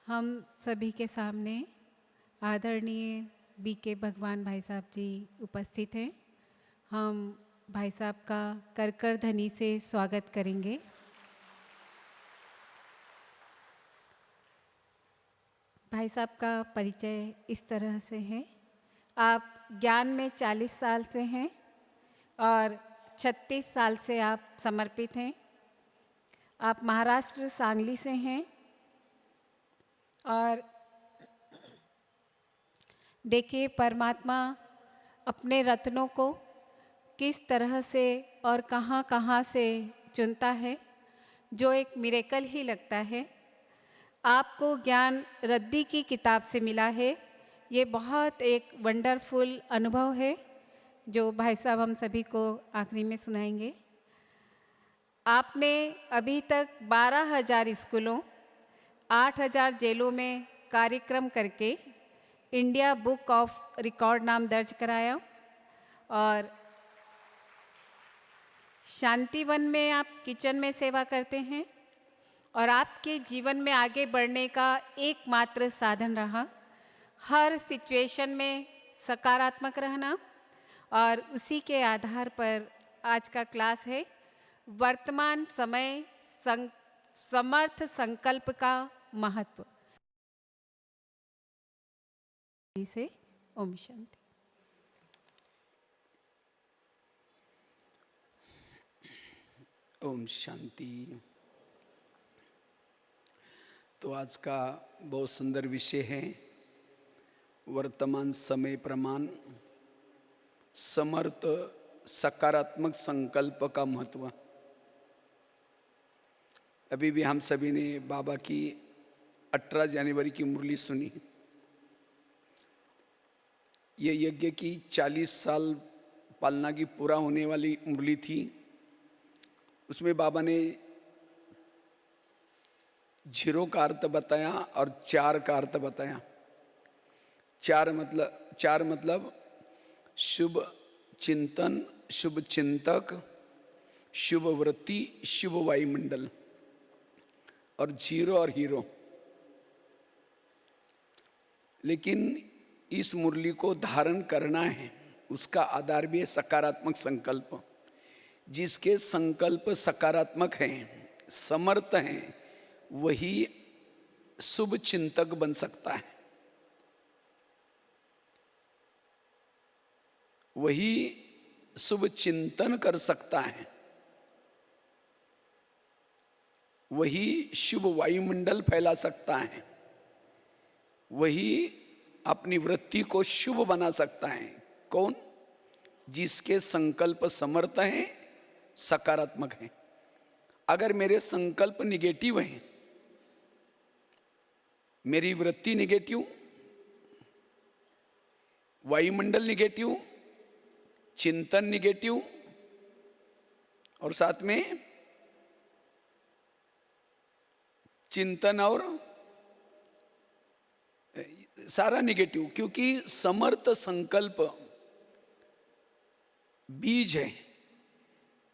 हम सभी के सामने आदरणीय बीके भगवान भाई साहब जी उपस्थित हैं। हम भाई साहब का करकर ध्वनि से स्वागत करेंगे। भाई साहब का परिचय इस तरह से है। आप ज्ञान में 40 साल से हैं और 36 साल से आप समर्पित हैं। आप महाराष्ट्र सांगली से हैं और देखिए परमात्मा अपने रत्नों को किस तरह से और कहाँ कहाँ से चुनता है, जो एक मिरेकल ही लगता है। आपको ज्ञान रद्दी की किताब से मिला है। ये बहुत एक वंडरफुल अनुभव है जो भाई साहब हम सभी को आखिरी में सुनाएंगे। आपने अभी तक 12,000 स्कूलों, 8,000 जेलों में कार्यक्रम करके इंडिया बुक ऑफ रिकॉर्ड नाम दर्ज कराया और शांतिवन में आप किचन में सेवा करते हैं और आपके जीवन में आगे बढ़ने का एकमात्र साधन रहा हर सिचुएशन में सकारात्मक रहना, और उसी के आधार पर आज का क्लास है वर्तमान समय समर्थ संकल्प का महत्व। से ओम शांति। ओम शांति। तो आज का बहुत सुंदर विषय है वर्तमान समय प्रमाण समर्थ सकारात्मक संकल्प का महत्व। अभी भी हम सभी ने बाबा की 18 जनवरी की मुरली सुनी। ये यज्ञ की 40 साल पालना की पूरा होने वाली मुरली थी। उसमें बाबा ने 0 का अर्थ बताया और 4 का अर्थ बताया। 4 मतलब शुभ चिंतन, शुभ चिंतक, शुभ वृत्ति, शुभ वायुमंडल, और 0 और हीरो। लेकिन इस मुरली को धारण करना है, उसका आधार भी है सकारात्मक संकल्प। जिसके संकल्प सकारात्मक हैं, समर्थ हैं, वही शुभ चिंतक बन सकता है, वही शुभ चिंतन कर सकता है, वही शुभ वायुमंडल फैला सकता है, वही अपनी वृत्ति को शुभ बना सकता है। कौन? जिसके संकल्प समर्थ हैं, सकारात्मक हैं। अगर मेरे संकल्प निगेटिव हैं, मेरी वृत्ति निगेटिव, वायुमंडल निगेटिव, चिंतन निगेटिव, और साथ में चिंतन और सारा निगेटिव, क्योंकि समर्थ संकल्प बीज है।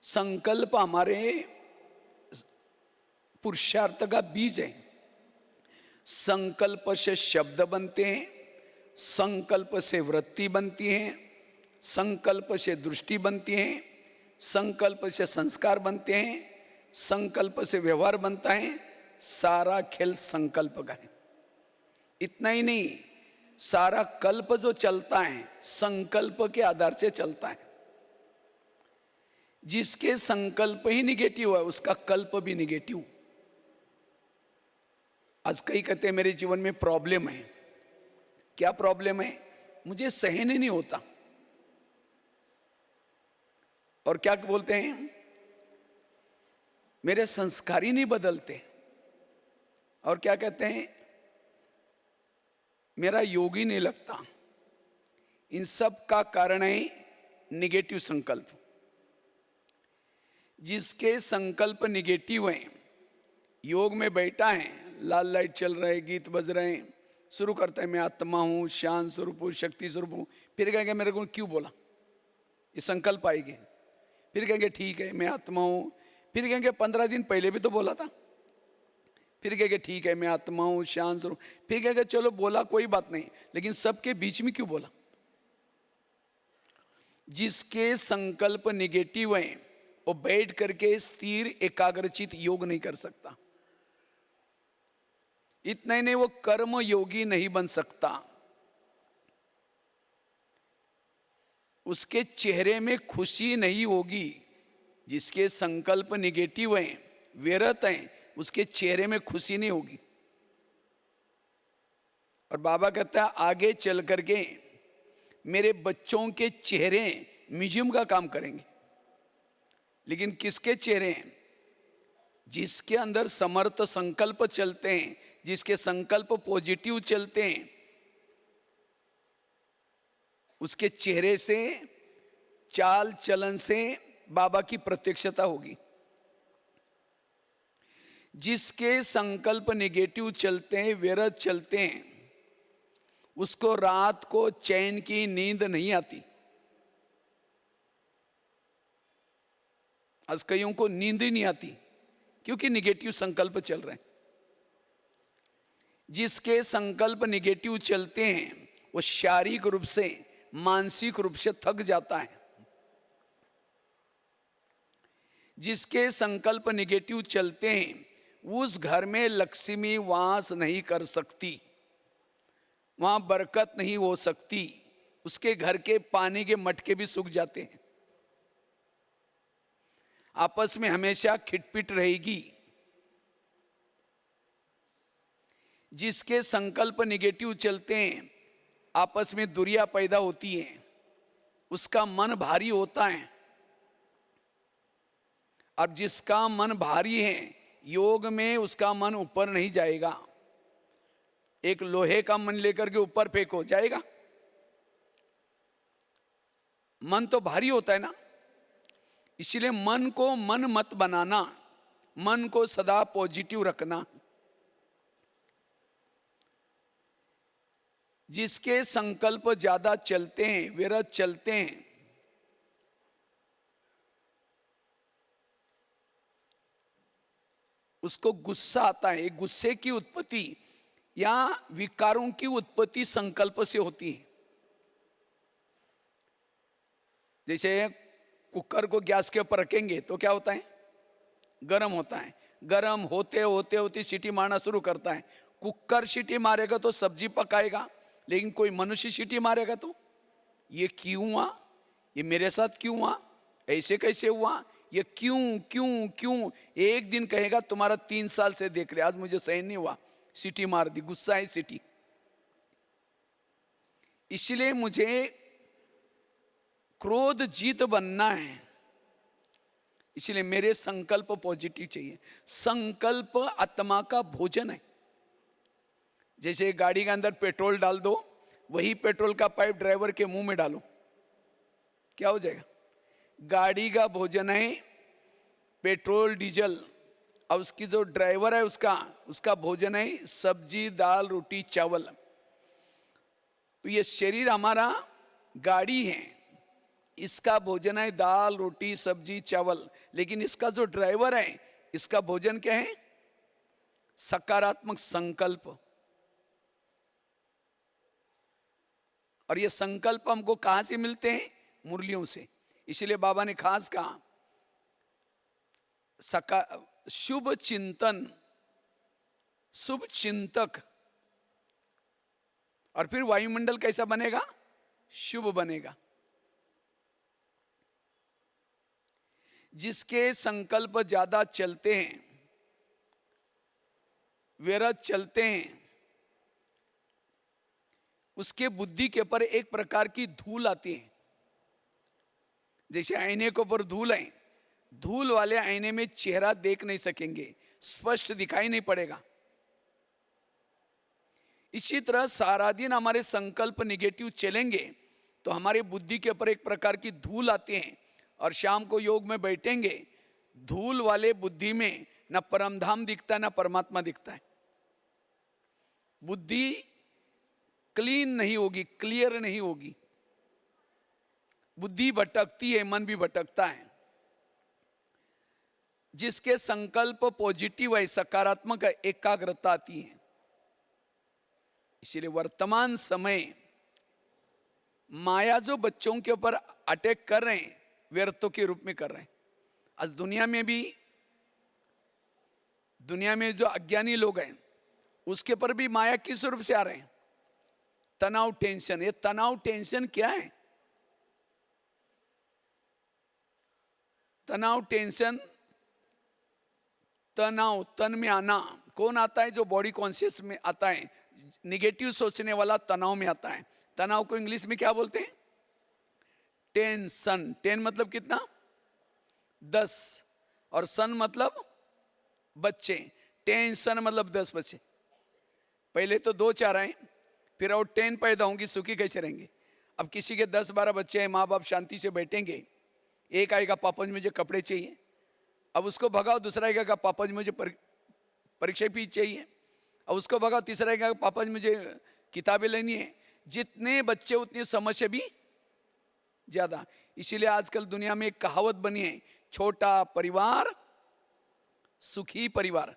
संकल्प हमारे पुरुषार्थ का बीज है। संकल्प से शब्द बनते हैं, संकल्प से वृत्ति बनती है, संकल्प से दृष्टि बनती है, संकल्प से संस्कार बनते हैं, संकल्प से व्यवहार बनता है। सारा खेल संकल्प का है। इतना ही नहीं, सारा कल्प जो चलता है संकल्प के आधार से चलता है। जिसके संकल्प ही निगेटिव है, उसका कल्प भी निगेटिव। आज कई कहते हैं मेरे जीवन में प्रॉब्लम है। क्या प्रॉब्लम है? मुझे सहन ही नहीं होता। और क्या बोलते हैं? मेरे संस्कार ही नहीं बदलते। और क्या कहते हैं? मेरा योग ही नहीं लगता। इन सब का कारण है निगेटिव संकल्प। जिसके संकल्प निगेटिव हैं, योग में बैठा है, लाल लाइट चल रहा है, गीत बज रहे हैं, शुरू करता है मैं आत्मा हूं, शांत स्वरूप हूं, शक्ति स्वरूप हूं। फिर कहेंगे मेरे को क्यों बोला, ये संकल्प आएगी। फिर कहेंगे ठीक है मैं आत्मा हूं। फिर कहेंगे 15 दिन पहले भी तो बोला था। फिर कहेगा ठीक है मैं आत्मा हूं, शांत हूं। फिर कहेगा चलो बोला कोई बात नहीं, लेकिन सबके बीच में क्यों बोला? जिसके संकल्प निगेटिव हैं वो बैठ करके स्थिर एकाग्रचित योग नहीं कर सकता। इतना ही नहीं, वो कर्म योगी नहीं बन सकता। उसके चेहरे में खुशी नहीं होगी। जिसके संकल्प निगेटिव हैं, व्यर्थ हैं, उसके चेहरे में खुशी नहीं होगी। और बाबा कहता है आगे चल करके मेरे बच्चों के चेहरे म्यूजियम का काम करेंगे। लेकिन किसके चेहरे हैं? जिसके अंदर समर्थ संकल्प चलते हैं, जिसके संकल्प पॉजिटिव चलते हैं, उसके चेहरे से, चाल चलन से बाबा की प्रत्यक्षता होगी। जिसके संकल्प नेगेटिव चलते हैं, व्यर्थ चलते हैं, उसको रात को चैन की नींद नहीं आती। आज कईयों को नींद ही नहीं आती क्योंकि निगेटिव संकल्प चल रहे हैं। जिसके संकल्प निगेटिव चलते हैं वो शारीरिक रूप से, मानसिक रूप से थक जाता है। जिसके संकल्प निगेटिव चलते हैं उस घर में लक्ष्मी वास नहीं कर सकती, वहां बरकत नहीं हो सकती, उसके घर के पानी के मटके भी सूख जाते हैं। आपस में हमेशा खिटपिट रहेगी। जिसके संकल्प निगेटिव चलते हैं आपस में दूरियां पैदा होती है, उसका मन भारी होता है। अब जिसका मन भारी है, योग में उसका मन ऊपर नहीं जाएगा। एक लोहे का मन लेकर के ऊपर फेंको, जाएगा? मन तो भारी होता है ना। इसलिए मन को मन मत बनाना, मन को सदा पॉजिटिव रखना। जिसके संकल्प ज्यादा चलते हैं, व्यर्थ चलते हैं, उसको गुस्सा आता है। गुस्से की उत्पत्ति या विकारों की उत्पत्ति संकल्प से होती है। जैसे कुकर को गैस के ऊपर रखेंगे तो क्या होता है? गर्म होता है। गर्म होते होते होते सीटी मारना शुरू करता है। कुकर सीटी मारेगा तो सब्जी पकाएगा, लेकिन कोई मनुष्य सीटी मारेगा तो ये क्यों हुआ, ये मेरे साथ क्यों हुआ, ऐसे कैसे हुआ, ये क्यों क्यों क्यों। एक दिन कहेगा तुम्हारा 3 साल से देख रहे, आज मुझे सहन नहीं हुआ, सीटी मार दी, गुस्सा है सीटी। इसलिए मुझे क्रोध जीत बनना है, इसलिए मेरे संकल्प पॉजिटिव चाहिए। संकल्प आत्मा का भोजन है। जैसे गाड़ी के अंदर पेट्रोल डाल दो, वही पेट्रोल का पाइप ड्राइवर के मुंह में डालो, क्या हो जाएगा? गाड़ी का भोजन है पेट्रोल डीजल, और उसकी जो ड्राइवर है उसका भोजन है सब्जी दाल रोटी चावल। तो ये शरीर हमारा गाड़ी है, इसका भोजन है दाल रोटी सब्जी चावल, लेकिन इसका जो ड्राइवर है इसका भोजन क्या है? सकारात्मक संकल्प। और ये संकल्प हमको कहां से मिलते हैं? मुरलियों से। इसलिए बाबा ने खास कहा शुभ चिंतन, शुभ चिंतक। और फिर वायुमंडल कैसा बनेगा? शुभ बनेगा। जिसके संकल्प ज्यादा चलते हैं, व्यर्थ चलते हैं, उसके बुद्धि के ऊपर एक प्रकार की धूल आती है। जैसे आईने के ऊपर धूल है, धूल वाले आईने में चेहरा देख नहीं सकेंगे, स्पष्ट दिखाई नहीं पड़ेगा। इसी तरह सारा दिन हमारे संकल्प निगेटिव चलेंगे तो हमारे बुद्धि के ऊपर एक प्रकार की धूल आती है। और शाम को योग में बैठेंगे, धूल वाले बुद्धि में न परमधाम दिखता है न परमात्मा दिखता है। बुद्धि क्लीन नहीं होगी, क्लियर नहीं होगी। बुद्धि भटकती है, मन भी भटकता है। जिसके संकल्प पॉजिटिव है, सकारात्मक है, एकाग्रता आती है। इसीलिए वर्तमान समय माया जो बच्चों के ऊपर अटैक कर रहे हैं, व्यर्थों के रूप में कर रहे हैं। आज दुनिया में जो अज्ञानी लोग हैं उसके पर भी माया किस रूप से आ रहे हैं? तनाव, टेंशन। ये तनाव, टेंशन क्या है? तनाव, टेंशन, तनाव तन में आना कौन आता है? जो बॉडी कॉन्शियस में आता है, निगेटिव सोचने वाला तनाव में आता है। तनाव को इंग्लिश में क्या बोलते हैं? टेंशन। टेन मतलब कितना? 10, और सन मतलब बच्चे। टेंशन मतलब 10 बच्चे। पहले तो 2-4 आए, फिर और 10 पैदा होंगी, सुखी कैसे रहेंगे? अब किसी के 10-12 बच्चे हैं, माँ बाप शांति से बैठेंगे, एक आएगा पापा जी मुझे कपड़े चाहिए, अब उसको भगाओ, दूसरा आएगा पापा जी मुझे परीक्षा फीस चाहिए, अब उसको भगाओ, तीसरा आएगा पापा जी मुझे किताबें लेनी है। जितने बच्चे उतनी समस्या भी ज्यादा। इसीलिए आजकल दुनिया में एक कहावत बनी है, छोटा परिवार सुखी परिवार।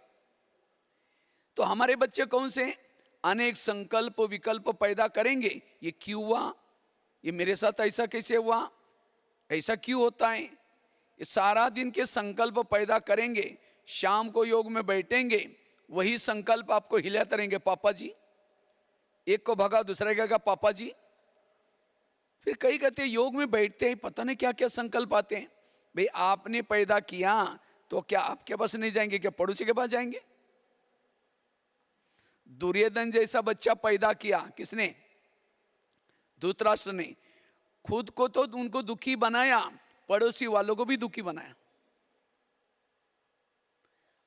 तो हमारे बच्चे कौन से? अनेक संकल्प विकल्प पैदा करेंगे। ये क्यों हुआ? ये मेरे साथ ऐसा कैसे हुआ? ऐसा क्यों होता है? ये सारा दिन के संकल्प पैदा करेंगे। शाम को योग में बैठेंगे, वही संकल्प आपको हिलाते रहेंगे, पापा जी। एक को भगा, दूसरा कहेगा पापा जी। फिर कई कहते हैं योग में बैठते हैं, पता नहीं क्या क्या संकल्प आते हैं। भाई आपने पैदा किया तो क्या आपके पास नहीं जाएंगे? क्या पड़ोसी के पास जाएंगे? दुर्योधन जैसा बच्चा पैदा किया किसने? धृतराष्ट्र ने। खुद को तो उनको दुखी बनाया, पड़ोसी वालों को भी दुखी बनाया।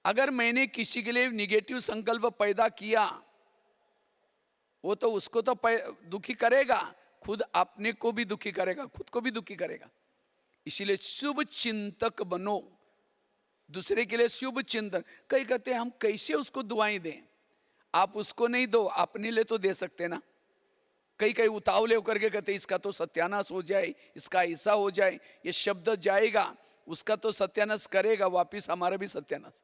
अगर मैंने किसी के लिए निगेटिव संकल्प पैदा किया, वो तो उसको तो दुखी करेगा, खुद अपने को भी दुखी करेगा, खुद को भी दुखी करेगा। इसीलिए शुभ चिंतक बनो, दूसरे के लिए शुभ चिंतन। कई कहते हैं हम कैसे उसको दुआएं दें? आप उसको नहीं दो, अपने लिए तो दे सकते ना। कई उतावले होकर के कहते इसका तो सत्यानाश हो जाए, इसका ऐसा हो जाए, ये शब्द जाएगा, उसका तो सत्यानाश करेगा, वापिस हमारा भी सत्यानाश।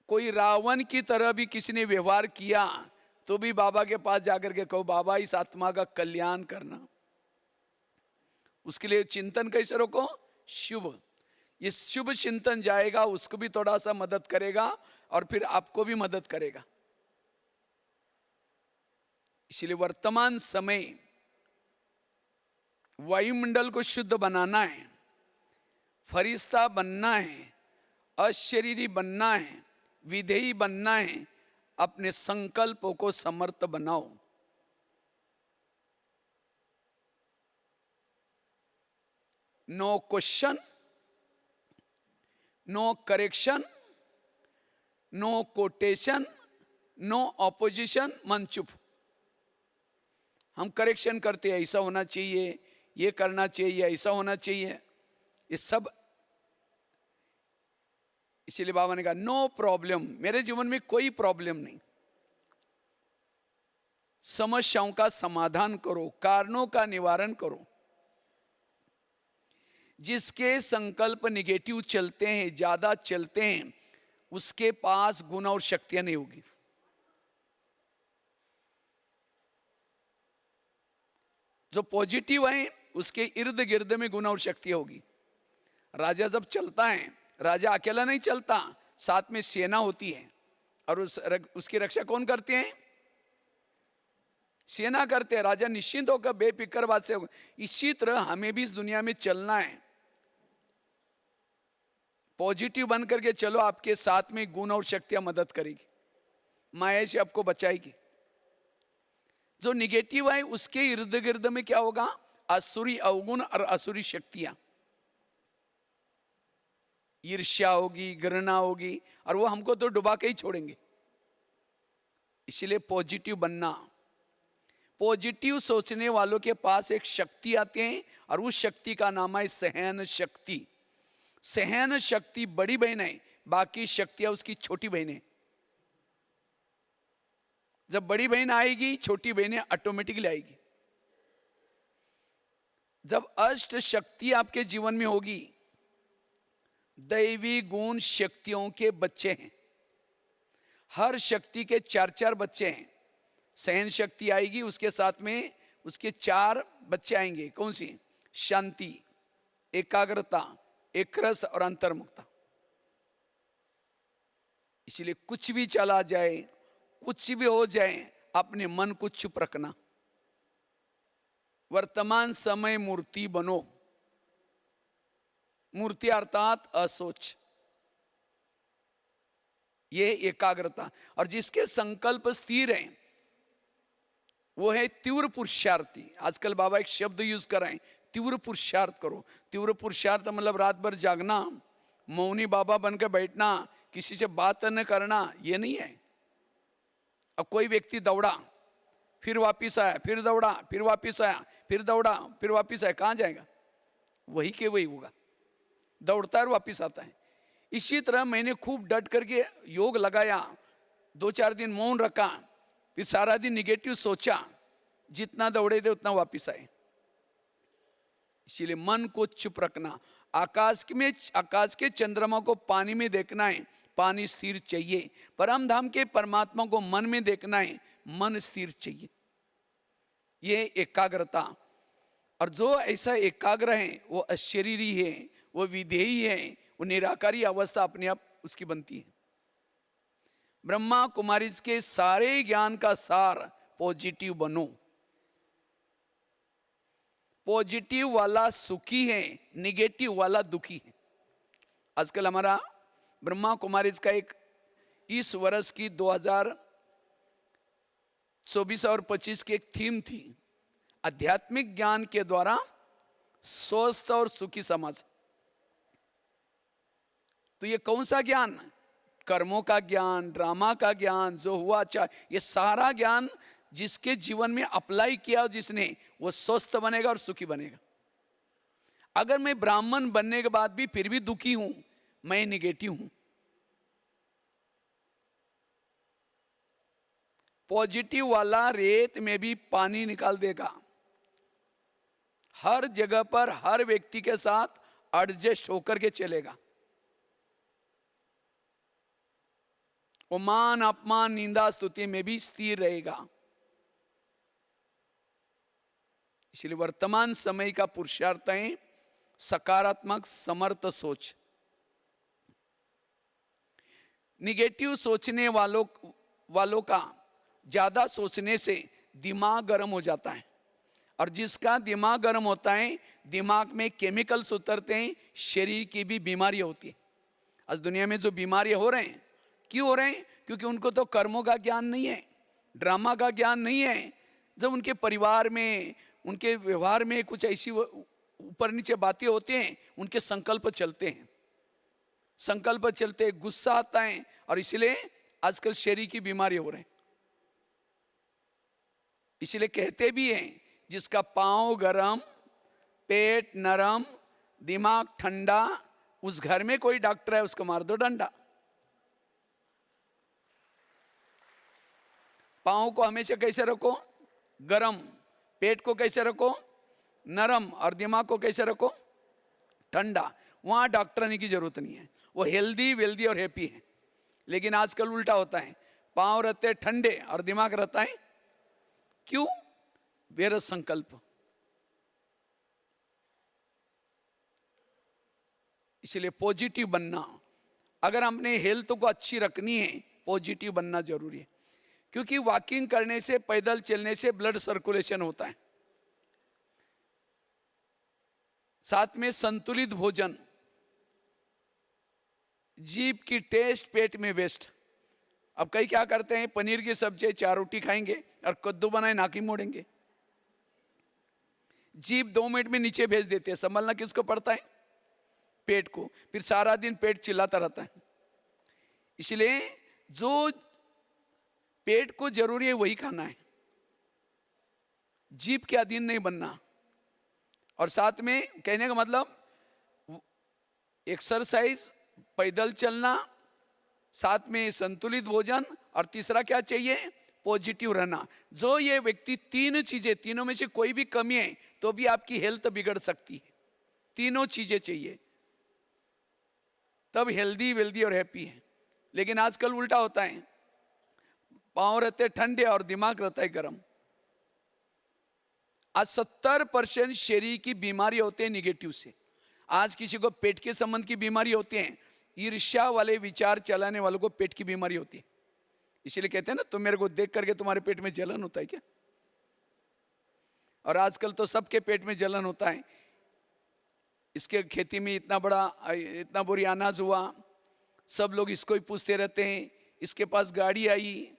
कोई रावण की तरह भी किसी ने व्यवहार किया तो भी बाबा के पास जाकर के कहो, बाबा इस आत्मा का कल्याण करना। उसके लिए चिंतन कैसे रोको? शुभ। ये शुभ चिंतन जाएगा, उसको भी थोड़ा सा मदद करेगा और फिर आपको भी मदद करेगा। इसलिए वर्तमान समय वायुमंडल को शुद्ध बनाना है, फरिश्ता बनना है, अशरीरी बनना है, विधेयी बनना है। अपने संकल्पों को समर्थ बनाओ। No question, no correction, no quotation, no opposition, मन चुप। हम करेक्शन करते हैं, ऐसा होना चाहिए, ये करना चाहिए, ऐसा होना चाहिए, ये सब। इसीलिए बाबा ने कहा नो प्रॉब्लम, मेरे जीवन में कोई प्रॉब्लम नहीं। समस्याओं का समाधान करो, कारणों का निवारण करो। जिसके संकल्प निगेटिव चलते हैं, ज्यादा चलते हैं, उसके पास गुण और शक्तियां नहीं होगी। जो पॉजिटिव है उसके इर्द गिर्द में गुण और शक्तियां होगी। राजा जब चलता है, राजा अकेला नहीं चलता, साथ में सेना होती है, और उसकी रक्षा कौन करते हैं? सेना करते हैं। राजा निश्चिंत होकर बेफिक्र बात से होगा। इसी तरह हमें भी इस दुनिया में चलना है। पॉजिटिव बन करके चलो, आपके साथ में गुण और शक्तियां मदद करेगी, माया से आपको बचाएगी। जो निगेटिव है उसके इर्द गिर्द में क्या होगा? असुरी अवगुण और असुरी शक्तियां, ईर्ष्या होगी, घृणा होगी, और वो हमको तो डुबा के ही छोड़ेंगे। इसलिए पॉजिटिव बनना। पॉजिटिव सोचने वालों के पास एक शक्ति आती है, और उस शक्ति का नाम है सहन शक्ति। सहन शक्ति बड़ी बहन है, बाकी शक्तियां उसकी छोटी बहन है। जब बड़ी बहन आएगी, छोटी बहनें ऑटोमेटिकली आएगी। जब अष्ट शक्ति आपके जीवन में होगी, दैवी गुण शक्तियों के बच्चे हैं। हर शक्ति के 4-4 बच्चे हैं। सहन शक्ति आएगी, उसके साथ में उसके 4 बच्चे आएंगे। कौन सी? शांति, एकाग्रता, एक रस और अंतर्मुखता। इसलिए कुछ भी चला जाए, कुछ भी हो जाए, अपने मन को चुप रखना। वर्तमान समय मूर्ति बनो। मूर्ति अर्थात असोच, ये एकाग्रता। और जिसके संकल्प स्थिर हैं वो है तीव्र पुरुषार्थी। आजकल बाबा एक शब्द यूज कर रहे हैं, तीव्र पुरुषार्थ करो। तीव्र पुरुषार्थ मतलब रात भर जागना, मौनी बाबा बनकर बैठना, किसी से बात न करना, ये नहीं है। अब कोई व्यक्ति दौड़ा, फिर वापिस आया, फिर दौड़ा, फिर वापिस आया, फिर दौड़ा, फिर वापिस आया, कहाँ जाएगा? वही के वही होगा, दौड़ता है और वापिस आता है। इसी तरह मैंने खूब डट करके योग लगाया, 2-4 दिन मौन रखा, फिर सारा दिन निगेटिव सोचा, जितना दौड़े थे उतना वापिस आए। इसीलिए मन को चुप रखना। आकाश के चंद्रमा को पानी में देखना है, पानी स्थिर चाहिए। परम धाम के परमात्मा को मन में देखना है, मन स्थिर चाहिए। ये एकाग्रता। और जो ऐसा एकाग्र है वो अशरीरी है, वो विधेयी है, वो निराकारी अवस्था अपने आप उसकी बनती है। ब्रह्मा कुमारी के सारे ज्ञान का सार पॉजिटिव बनो। पॉजिटिव वाला सुखी है, निगेटिव वाला दुखी है। आजकल हमारा ब्रह्मा कुमारी का एक इस वर्ष की 2024 और 25 की एक थीम थी, आध्यात्मिक ज्ञान के द्वारा स्वस्थ और सुखी समाज। तो ये कौन सा ज्ञान? कर्मों का ज्ञान, ड्रामा का ज्ञान, जो हुआ अच्छा, ये सारा ज्ञान जिसके जीवन में अप्लाई किया जिसने, वो स्वस्थ बनेगा और सुखी बनेगा। अगर मैं ब्राह्मण बनने के बाद भी फिर भी दुखी हूं, मैं निगेटिव हूं। पॉजिटिव वाला रेत में भी पानी निकाल देगा। हर जगह पर हर व्यक्ति के साथ एडजस्ट होकर के चलेगा। वो मान अपमान निंदा स्तुति में भी स्थिर रहेगा। इसलिए वर्तमान समय का पुरुषार्थ है सकारात्मक समर्थ सोच। निगेटिव सोचने वालों का ज्यादा सोचने से दिमाग गर्म हो जाता है, और जिसका दिमाग गर्म होता है, दिमाग में केमिकल्स उतरते हैं, शरीर की भी बीमारियां होती है। आज दुनिया में जो बीमारियां हो रहे हैं, क्यों हो रहे हैं? क्योंकि उनको तो कर्मों का ज्ञान नहीं है, ड्रामा का ज्ञान नहीं है। जब उनके परिवार में, उनके व्यवहार में कुछ ऐसी ऊपर नीचे बातें होती हैं, उनके संकल्प चलते हैं, संकल्प चलते, गुस्सा आता है, और इसलिए आजकल शरीर की बीमारी हो रहे हैं। इसलिए कहते भी हैं, जिसका पांव गरम, पेट नरम, दिमाग ठंडा, उस घर में कोई डॉक्टर है, उसको मार दो डंडा। पांव को हमेशा कैसे रखो? गरम। पेट को कैसे रखो? नरम। और दिमाग को कैसे रखो? ठंडा। वहां डॉक्टर आने की जरूरत नहीं है, वो हेल्दी वेल्दी और हैप्पी है। लेकिन आजकल उल्टा होता है, पांव रहते हैं ठंडे और दिमाग रहता है क्यों? व्यर्थ संकल्प। इसलिए पॉजिटिव बनना, अगर हमने हेल्थ को अच्छी रखनी है, पॉजिटिव बनना जरूरी है। क्योंकि वॉकिंग करने से, पैदल चलने से ब्लड सर्कुलेशन होता है। साथ में संतुलित भोजन, जीभ की टेस्ट पेट में वेस्ट। अब कई क्या करते हैं, पनीर की सब्जी 4 रोटी खाएंगे और कद्दू बनाए नाकी मोड़ेंगे, जीभ 2 मिनट में नीचे भेज देते हैं। संभलना किसको पड़ता है? पेट को। फिर सारा दिन पेट चिल्लाता रहता है। इसलिए जो पेट को जरूरी है वही खाना है, जीभ के अधीन नहीं बनना। और साथ में कहने का मतलब एक्सरसाइज, पैदल चलना, साथ में संतुलित भोजन, और तीसरा क्या चाहिए? पॉजिटिव रहना। जो ये व्यक्ति 3 चीजें, तीनों में से कोई भी कमी है तो भी आपकी हेल्थ बिगड़ सकती है। तीनों चीजें चाहिए। तब हेल्दी वेल्दी और हैप्पी है। लेकिन आजकल उल्टा होता है, पांव रहते ठंडे और दिमाग रहता है गर्म। आज 70% शरीर की बीमारी होते हैं निगेटिव से। आज किसी को पेट के संबंध की बीमारी होती है, ईर्ष्या वाले विचार चलाने वालों को पेट की बीमारी होती है। इसीलिए कहते हैं ना, तुम मेरे को देख करके तुम्हारे पेट में जलन होता है क्या? और आजकल तो सबके पेट में जलन होता है। इसके खेती में इतना बुरी अनाज हुआ, सब लोग इसको ही पूछते रहते हैं, इसके पास गाड़ी आई।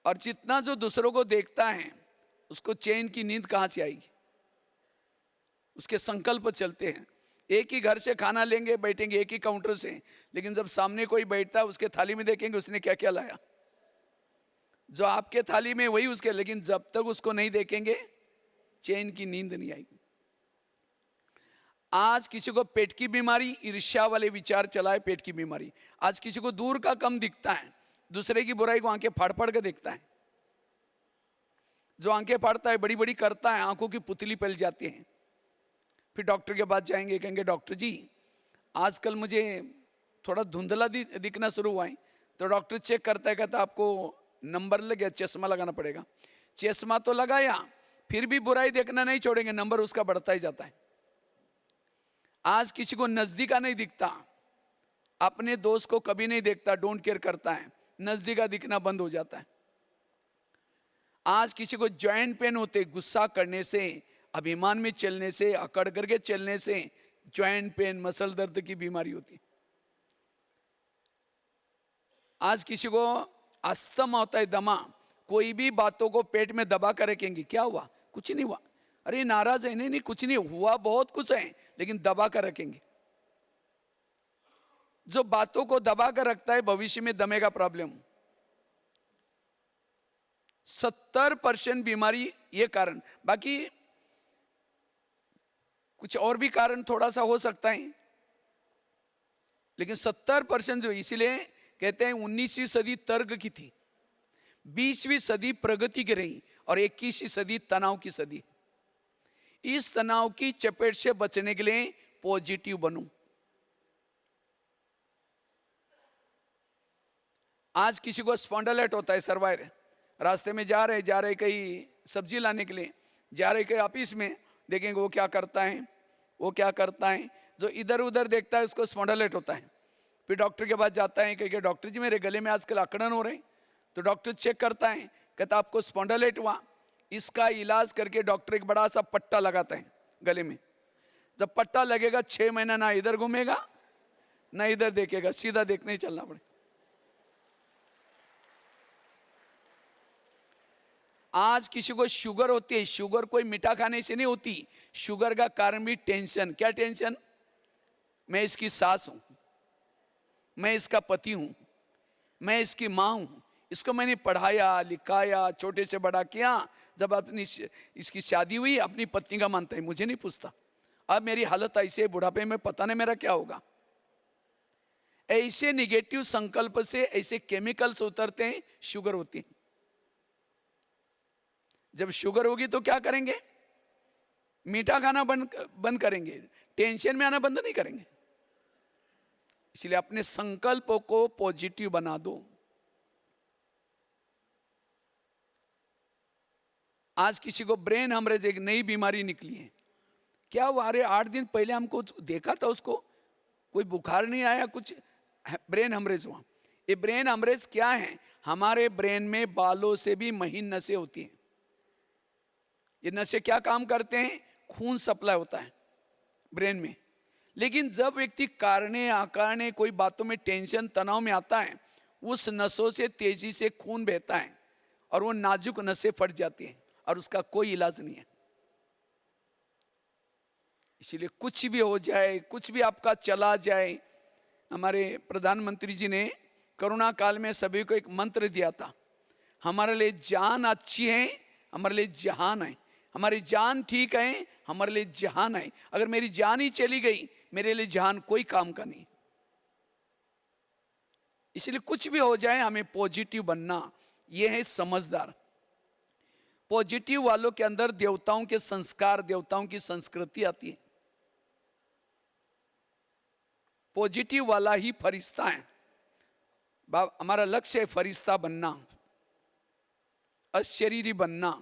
और जितना जो दूसरों को देखता है उसको चैन की नींद कहां से आएगी? उसके संकल्प चलते हैं। एक ही घर से खाना लेंगे, बैठेंगे एक ही काउंटर से, लेकिन जब सामने कोई बैठता है उसके थाली में देखेंगे उसने क्या क्या लाया। जो आपके थाली में वही उसके, लेकिन जब तक उसको नहीं देखेंगे चैन की नींद नहीं आएगी। आज किसी को पेट की बीमारी, ईर्ष्या वाले विचार चलाए पेट की बीमारी। आज किसी को दूर का कम दिखता है, दूसरे की बुराई को आंखें फाड़ फाड़ के देखता है। जो आंखें फाड़ता है, बड़ी बड़ी करता है, आंखों की पुतली पल जाती है। फिर डॉक्टर के पास जाएंगे, कहेंगे डॉक्टर जी आजकल मुझे थोड़ा धुंधला दिखना शुरू हुआ है। तो डॉक्टर चेक करता है, कहता आपको नंबर लग गया, चश्मा लगाना पड़ेगा। चश्मा तो लगाया, फिर भी बुराई देखना नहीं छोड़ेंगे, नंबर उसका बढ़ता ही जाता है। आज किसी को नजदीका नहीं दिखता, अपने दोस्त को कभी नहीं देखता, डोंट केयर करता है, नजदीका दिखना बंद हो जाता है। आज किसी को जॉइंट पेन होते, गुस्सा करने से, अभिमान में चलने से, अकड़ करके चलने से जॉइंट पेन, मसल दर्द की बीमारी होती। आज किसी को अस्थमा होता है, दमा, कोई भी बातों को पेट में दबा कर रखेंगे, क्या हुआ? कुछ नहीं हुआ। अरे नाराज है, नहीं कुछ नहीं हुआ, बहुत कुछ है, लेकिन दबा कर रखेंगे। जो बातों को दबा कर रखता है भविष्य में दमे का प्रॉब्लम। 70% बीमारी ये कारण, बाकी कुछ और भी कारण थोड़ा सा हो सकता है, लेकिन 70% जो, इसीलिए कहते हैं 19वीं सदी तर्क की थी, 20वीं सदी प्रगति की रही और 21वीं सदी तनाव की सदी। इस तनाव की चपेट से बचने के लिए पॉजिटिव बनो। आज किसी को स्पॉन्डिलाइट होता है, सर्वाइवर, रास्ते में जा रहे कहीं सब्जी लाने के लिए, जा रहे कहीं ऑफिस में, देखेंगे वो क्या करता है, जो इधर उधर देखता है उसको स्पॉन्डिलाइट होता है। फिर डॉक्टर के पास जाता है, कहेंगे डॉक्टर जी मेरे गले में आजकल अकड़न हो रहे। तो डॉक्टर चेक करता है, कहता आपको स्पॉन्डिलाइट हुआ। इसका इलाज करके डॉक्टर एक बड़ा सा पट्टा लगाता है गले में। जब पट्टा लगेगा 6 महीना ना इधर घूमेगा ना इधर देखेगा, सीधा देखने ही चलना पड़े। आज किसी को शुगर होती है, शुगर कोई मीठा खाने से नहीं होती, शुगर का कारण भी टेंशन। क्या टेंशन? मैं इसकी सास हूं, मैं इसका पति हूं, मैं इसकी मां हूं, इसको मैंने पढ़ाया लिखाया, छोटे से बड़ा किया, जब अपनी इसकी शादी हुई अपनी पत्नी का मानता है, मुझे नहीं पूछता। अब मेरी हालत ऐसे बुढ़ापे में पता नहीं मेरा क्या होगा। ऐसे निगेटिव संकल्प से ऐसे केमिकल्स उतरते हैं, शुगर होती है। जब शुगर होगी तो क्या करेंगे? मीठा खाना बंद करेंगे, टेंशन में आना बंद नहीं करेंगे। इसलिए अपने संकल्पों को पॉजिटिव बना दो। आज किसी को ब्रेन हेमरेज, एक नई बीमारी निकली है। क्या हुआ? अरे 8 दिन पहले हमको देखा था, उसको कोई बुखार नहीं आया, कुछ ब्रेन हेमरेज हुआ। ये ब्रेन हेमरेज क्या है? हमारे ब्रेन में बालों से भी महीन नसें होती हैं। ये नसें क्या काम करते हैं? खून सप्लाई होता है ब्रेन में। लेकिन जब व्यक्ति कारणे अकारणे कोई बातों में टेंशन तनाव में आता है, उस नसों से तेजी से खून बहता है और वो नाजुक नसें फट जाती हैं और उसका कोई इलाज नहीं है। इसीलिए कुछ भी हो जाए, कुछ भी आपका चला जाए, हमारे प्रधानमंत्री जी ने कोरोना काल में सभी को एक मंत्र दिया था, हमारे लिए जान अच्छी है, हमारे लिए जहान है। हमारी जान ठीक है, हमारे लिए जहान है। अगर मेरी जान ही चली गई, मेरे लिए जहान कोई काम का नहीं। इसलिए कुछ भी हो जाए हमें पॉजिटिव बनना, यह है समझदार। पॉजिटिव वालों के अंदर देवताओं के संस्कार, देवताओं की संस्कृति आती है। पॉजिटिव वाला ही फरिश्ता है। हमारा लक्ष्य है फरिश्ता बनना, अशरीरी बनना।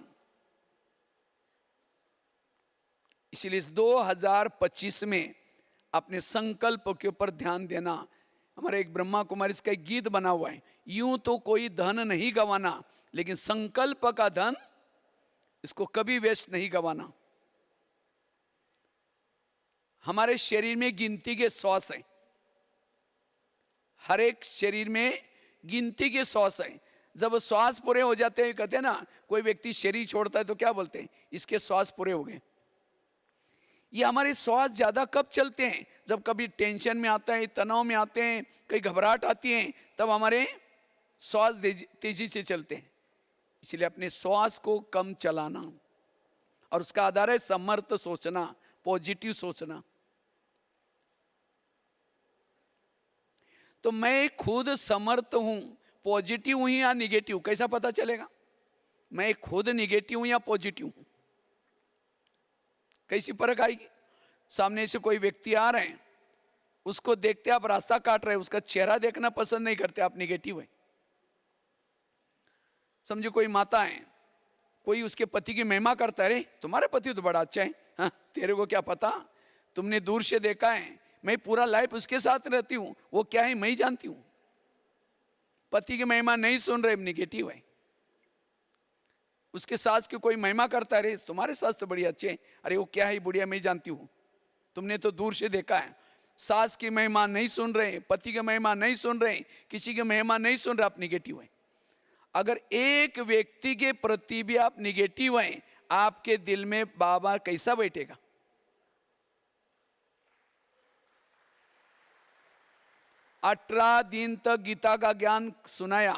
इसलिए इस 2025 में अपने संकल्प के ऊपर ध्यान देना। हमारे एक ब्रह्मा कुमारी इसका एक गीत बना हुआ है, यूं तो कोई धन नहीं गंवाना, लेकिन संकल्प का धन इसको कभी वेस्ट नहीं गंवाना। हमारे शरीर में गिनती के श्वास हैं, हर एक शरीर में गिनती के श्वास हैं। जब श्वास पूरे हो जाते हैं, कहते हैं ना, कोई व्यक्ति शरीर छोड़ता है तो क्या बोलते हैं, इसके श्वास पूरे हो गए। ये हमारे श्वास ज्यादा कब चलते हैं, जब कभी टेंशन में आता है, तनाव में आते हैं, कहीं घबराहट आती है, तब हमारे श्वास तेजी से चलते हैं। इसलिए अपने श्वास को कम चलाना, और उसका आधार है समर्थ सोचना, पॉजिटिव सोचना। तो मैं खुद समर्थ हूं, पॉजिटिव हूं या निगेटिव, कैसा पता चलेगा? मैं खुद निगेटिव हूं या पॉजिटिव हूं, कैसी फर्क आएगी? सामने से कोई व्यक्ति आ रहे हैं, उसको देखते आप रास्ता काट रहे हैं, उसका चेहरा देखना पसंद नहीं करते, आप निगेटिव है। समझो कोई माता है, कोई उसके पति की महिमा करता है, तुम्हारे पति तो बड़ा अच्छा है, हाँ तेरे को क्या पता, तुमने दूर से देखा है, मैं पूरा लाइफ उसके साथ रहती हूं, वो क्या है मैं ही जानती हूं। पति की महिमा नहीं सुन रहे, निगेटिव है। उसके सास की कोई महिमा करता है, तुम्हारे सास तो बड़ी अच्छे हैं, अरे वो क्या है बुढ़िया मैं जानती हूँ, तुमने तो दूर से देखा है। सास की महिमा नहीं सुन रहे, पति की महिमा नहीं सुन रहे, किसी की महिमा नहीं सुन रहे, आप निगेटिव हैं। अगर एक व्यक्ति के प्रति भी आप निगेटिव हैं, आपके दिल में बाबा कैसा बैठेगा? अठारह दिन तक गीता का ज्ञान सुनाया,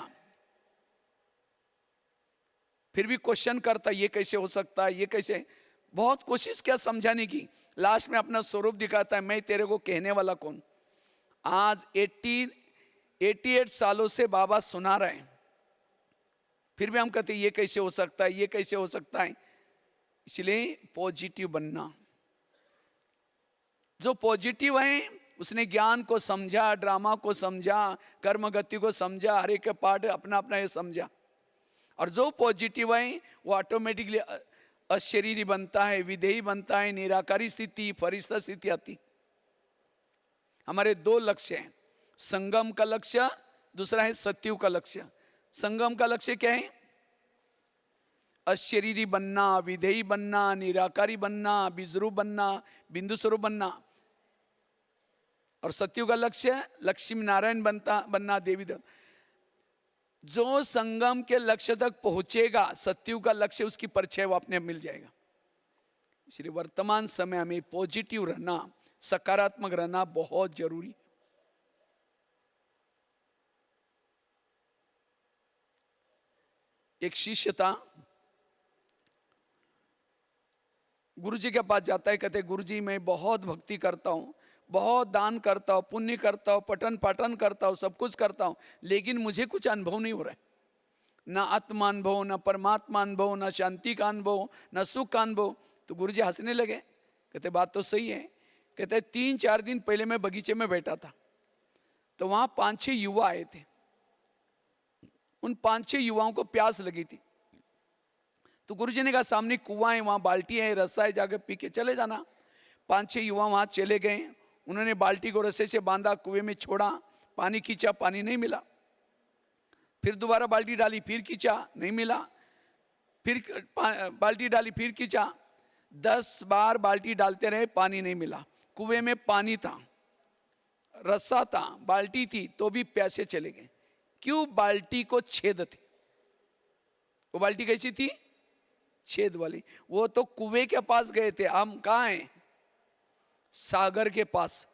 फिर भी क्वेश्चन करता, ये कैसे हो सकता है, ये कैसे, बहुत कोशिश किया समझाने की, लास्ट में अपना स्वरूप दिखाता है, मैं तेरे को कहने वाला कौन। आज 88 सालों से बाबा सुना रहे हैं, फिर भी हम कहते ये कैसे हो सकता है, ये कैसे हो सकता है। इसलिए पॉजिटिव बनना। जो पॉजिटिव है उसने ज्ञान को समझा, ड्रामा को समझा, कर्म गति को समझा, हर एक पार्ट अपना अपना ये समझा। और जो पॉजिटिव है वो ऑटोमेटिकली अशरीरी बनता है, विधेयी बनता है, निराकारी स्थिति, फरिश्ता स्थिति आती। हमारे दो लक्ष्य हैं, संगम का लक्ष्य, दूसरा है सत्युग का लक्ष्य। संगम का लक्ष्य क्या है? अशरीरी बनना, विधेयी बनना, निराकारी बनना, बीजरूप बनना, बिंदु स्वरूप बनना। और सत्युग का लक्ष्य लक्ष्मी नारायण बनना, देवी देव। जो संगम के लक्ष्य तक पहुंचेगा, सत्युग का लक्ष्य उसकी परिचय वो अपने आप मिल जाएगा। इसलिए वर्तमान समय में पॉजिटिव रहना, सकारात्मक रहना बहुत जरूरी है। एक शिष्य था, गुरुजी के पास जाता है, कहते गुरुजी मैं बहुत भक्ति करता हूं, बहुत दान करता हूँ, पुण्य करता हूँ, पठन पाठन करता हूँ, सब कुछ करता हूँ, लेकिन मुझे कुछ अनुभव नहीं हो रहा है। ना आत्मा अनुभव, ना परमात्मा अनुभव, ना शांति का अनुभव, ना सुख का अनुभव। तो गुरुजी हंसने लगे, कहते बात तो सही है। कहते 3-4 दिन पहले मैं बगीचे में बैठा था, तो वहाँ 5-6 युवा आए थे। उन 5-6 युवाओं को प्यास लगी थी, तो गुरुजी ने कहा सामने कुआं है, वहाँ बाल्टी है, रस्सा है, जाकर पी के चले जाना। 5-6 युवा वहाँ चले गए, उन्होंने बाल्टी को रस्से से बांधा, कुएं में छोड़ा, पानी खींचा, पानी नहीं मिला। फिर दोबारा बाल्टी डाली, फिर खींचा, नहीं मिला। फिर बाल्टी डाली, फिर खींचा। 10 बार बाल्टी डालते रहे, पानी नहीं मिला। कुएं में पानी था, रस्सा था, बाल्टी थी, तो भी प्यासे चले गए। क्यों? बाल्टी को छेद थे। वो बाल्टी कैसी थी? छेद वाली। वो तो कुएं के पास गए थे, हम कहाँ हैं? सागर के पास।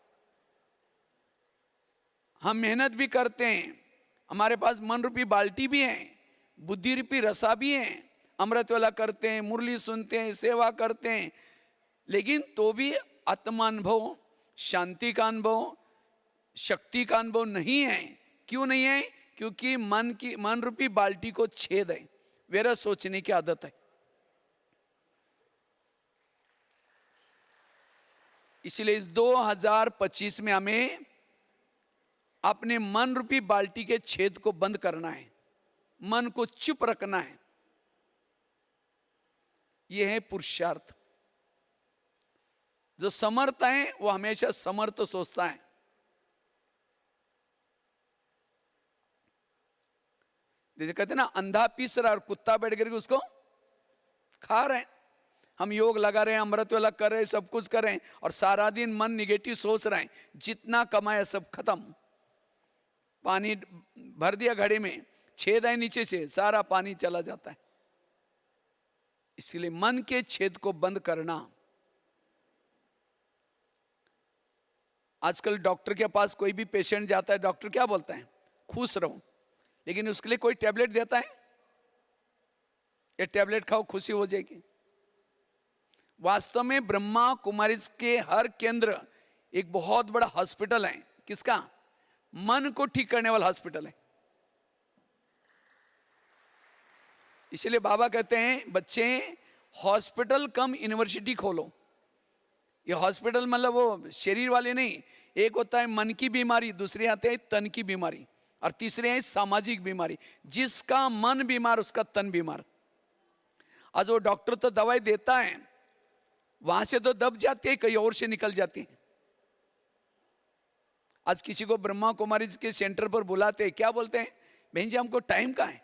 हम मेहनत भी करते हैं, हमारे पास मन रूपी बाल्टी भी है, बुद्धि रूपी रसा भी है, अमृत वाला करते हैं, मुरली सुनते हैं, सेवा करते हैं, लेकिन तो भी आत्मानुभव, शांति का अनुभव, शक्ति का अनुभव नहीं है। क्यों नहीं है? क्योंकि मन रूपी बाल्टी को छेद है, वेरा सोचने की आदत है। इसलिए इस 2025 में हमें अपने मन रूपी बाल्टी के छेद को बंद करना है, मन को चुप रखना है। यह है पुरुषार्थ। जो समर्थ है वो हमेशा समर्थ सोचता है। जैसे कहते हैं ना, अंधा पीस रहा और कुत्ता बैठ करके उसको खा रहे हैं। हम योग लगा रहे हैं, अमृत वाला कर रहे हैं, सब कुछ कर रहे हैं, और सारा दिन मन निगेटिव सोच रहे हैं। जितना कमाया सब खत्म। पानी भर दिया घड़े में, छेद है नीचे से, सारा पानी चला जाता है। इसलिए मन के छेद को बंद करना। आजकल डॉक्टर के पास कोई भी पेशेंट जाता है, डॉक्टर क्या बोलता है? खुश रहो। लेकिन उसके लिए कोई टैबलेट देता है? ये टैबलेट खाओ खुशी हो जाएगी। वास्तव में ब्रह्मा कुमारी के हर केंद्र एक बहुत बड़ा हॉस्पिटल है। किसका? मन को ठीक करने वाला हॉस्पिटल है। इसलिए बाबा कहते हैं, बच्चे हॉस्पिटल कम यूनिवर्सिटी खोलो। ये हॉस्पिटल मतलब वो शरीर वाले नहीं, एक होता है मन की बीमारी, दूसरे आते हैं तन की बीमारी, और तीसरे है सामाजिक बीमारी। जिसका मन बीमार उसका तन बीमार। आज वो डॉक्टर तो दवाई देता है, वहां से तो दब जाती है, कहीं और से निकल जाती है। आज किसी को ब्रह्मा कुमारी के सेंटर पर बुलाते हैं, क्या बोलते हैं? बहन जी हमको टाइम कहाँ है,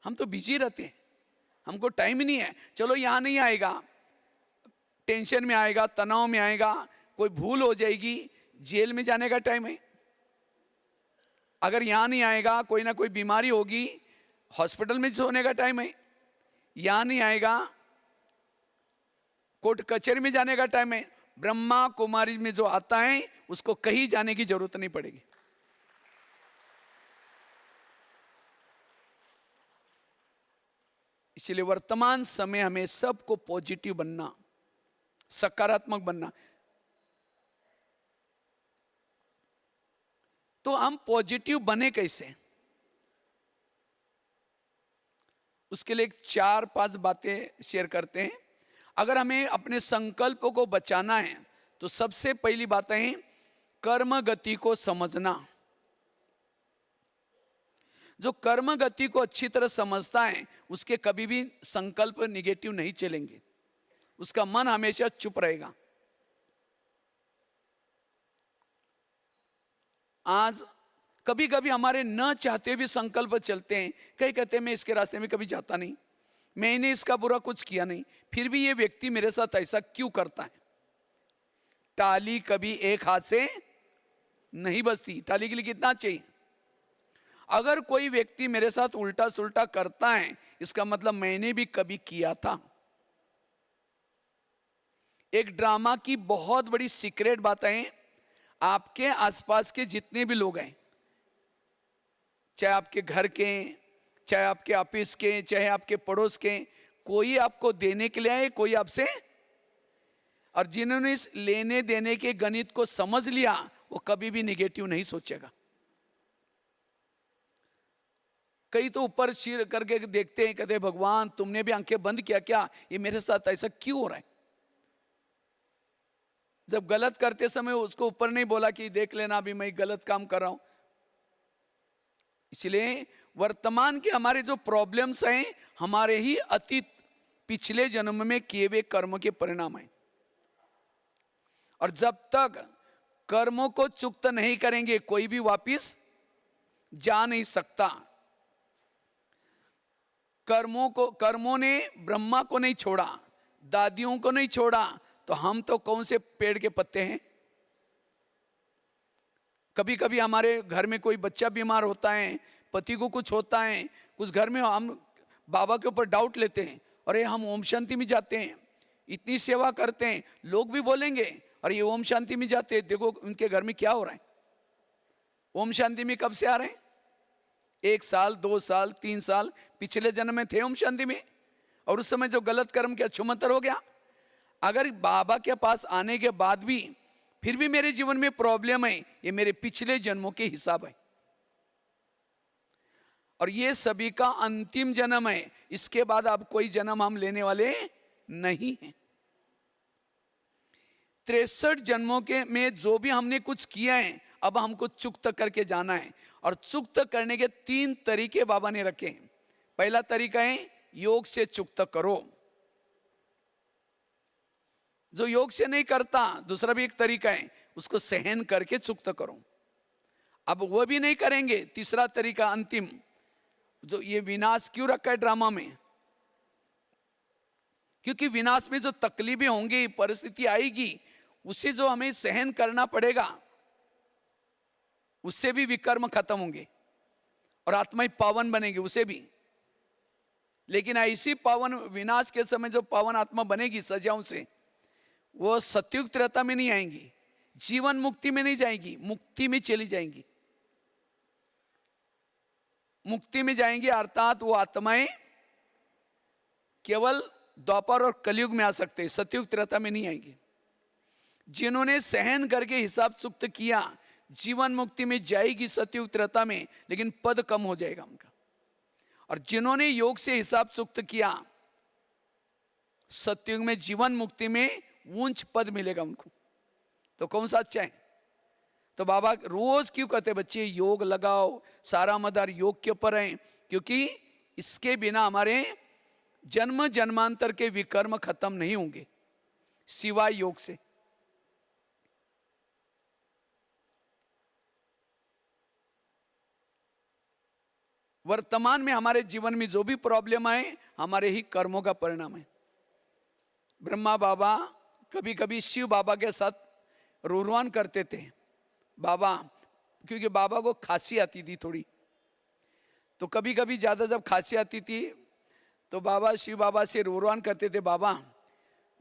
हम तो बिजी रहते हैं, हमको टाइम ही नहीं है। चलो यहाँ नहीं आएगा, टेंशन में आएगा, तनाव में आएगा, कोई भूल हो जाएगी, जेल में जाने का टाइम है। अगर यहाँ नहीं आएगा, कोई ना कोई बीमारी होगी, हॉस्पिटल में सोने का टाइम है। यहाँ नहीं आएगा, कोर्ट कचहरी में जाने का टाइम है। ब्रह्मा कुमारी में जो आता है उसको कहीं जाने की जरूरत नहीं पड़ेगी। इसलिए वर्तमान समय हमें सबको पॉजिटिव बनना, सकारात्मक बनना। तो हम पॉजिटिव बने कैसे? उसके लिए 4-5 बातें शेयर करते हैं। अगर हमें अपने संकल्पों को बचाना है तो सबसे पहली बात है कर्म गति को समझना। जो कर्म गति को अच्छी तरह समझता है उसके कभी भी संकल्प निगेटिव नहीं चलेंगे, उसका मन हमेशा चुप रहेगा। आज कभी कभी हमारे न चाहते भी संकल्प चलते हैं। कई कहते हैं मैं इसके रास्ते में कभी जाता नहीं, मैंने इसका बुरा कुछ किया नहीं, फिर भी ये व्यक्ति मेरे साथ ऐसा क्यों करता है? टाली कभी एक हाथ से नहीं बजती, टाली के लिए कितना चाहिए? अगर कोई व्यक्ति मेरे साथ उल्टा सुल्टा करता है इसका मतलब मैंने भी कभी किया था। एक ड्रामा की बहुत बड़ी सीक्रेट बात है, आपके आसपास के जितने भी लोग हैं, चाहे आपके घर के, चाहे आपके ऑफिस के, चाहे आपके पड़ोस के, कोई आपको देने के लिए आए, कोई आपसे, और जिन्होंने इस लेने देने के गणित को समझ लिया वो कभी भी निगेटिव नहीं सोचेगा। कई तो ऊपर सिर करके देखते हैं, कहते हैं भगवान तुमने भी आंखें बंद किया क्या, ये मेरे साथ ऐसा क्यों हो रहा है? जब गलत करते समय उसको ऊपर नहीं बोला कि देख लेना अभी मैं गलत काम कर रहा हूं। इसलिए वर्तमान के हमारे जो प्रॉब्लम्स हैं हमारे ही अतीत पिछले जन्म में किए हुए कर्म के परिणाम हैं। और जब तक कर्मों को चुक्त नहीं करेंगे कोई भी वापिस जा नहीं सकता। कर्मों ने ब्रह्मा को नहीं छोड़ा, दादियों को नहीं छोड़ा, तो हम तो कौन से पेड़ के पत्ते हैं? कभी कभी हमारे घर में कोई बच्चा बीमार होता है, पति को कुछ होता है, कुछ घर में हम बाबा के ऊपर डाउट लेते हैं, अरे हम ओम शांति में जाते हैं, इतनी सेवा करते हैं, लोग भी बोलेंगे अरे ये ओम शांति में जाते हैं, देखो उनके घर में क्या हो रहा है। ओम शांति में कब से आ रहे हैं? 1 साल 2 साल 3 साल पिछले जन्म में थे ओम शांति में, और उस समय जो गलत कर्म किया छुमंतर हो गया। अगर बाबा के पास आने के बाद भी फिर भी मेरे जीवन में प्रॉब्लम है, ये मेरे पिछले जन्मों के हिसाब है, और ये सभी का अंतिम जन्म है। इसके बाद अब कोई जन्म हम लेने वाले नहीं हैं। 63 जन्मों के में जो भी हमने कुछ किया है अब हमको चुक्त करके जाना है। और चुक्त करने के 3 तरीके बाबा ने रखे हैं। पहला तरीका है योग से चुक्त करो, जो योग से नहीं करता। दूसरा भी एक तरीका है, उसको सहन करके चुक्त करो। अब वो भी नहीं करेंगे, तीसरा तरीका अंतिम, जो ये विनाश क्यों रखा है ड्रामा में, क्योंकि विनाश में जो तकलीफें होंगी, परिस्थिति आएगी, उसे जो हमें सहन करना पड़ेगा, उससे भी विकर्म खत्म होंगे और आत्मा ही पावन बनेगी उसे भी। लेकिन ऐसी पावन विनाश के समय जो पावन आत्मा बनेगी सजाओं से, वो सत्युग त्रेता में नहीं आएंगी, जीवन मुक्ति में नहीं जाएंगी, मुक्ति में चली जाएंगी। मुक्ति में जाएंगी अर्थात वो आत्माएं केवल द्वापर और कलयुग में आ सकते हैं, सतयुग त्रेता में नहीं आएंगी। जिन्होंने सहन करके हिसाब चुक्त किया, जीवन मुक्ति में जाएगी सतयुग त्रेता में, लेकिन पद कम हो जाएगा उनका। और जिन्होंने योग से हिसाब चुक्त किया, सतयुग में जीवन मुक्ति में ऊंच पद मिलेगा उनको। तो कौन सा अच्छा है? तो बाबा रोज क्यों कहते बच्चे योग लगाओ, सारा मदार योग के ऊपर है, क्योंकि इसके बिना हमारे जन्म जन्मांतर के विकर्म खत्म नहीं होंगे सिवाय योग से। वर्तमान में हमारे जीवन में जो भी प्रॉब्लम आए, हमारे ही कर्मों का परिणाम है। ब्रह्मा बाबा कभी कभी शिव बाबा के साथ रोरवान करते थे बाबा, क्योंकि बाबा को खांसी आती थी थोड़ी, तो कभी कभी ज़्यादा जब खांसी आती थी तो बाबा शिव बाबा से रोरवान करते थे, बाबा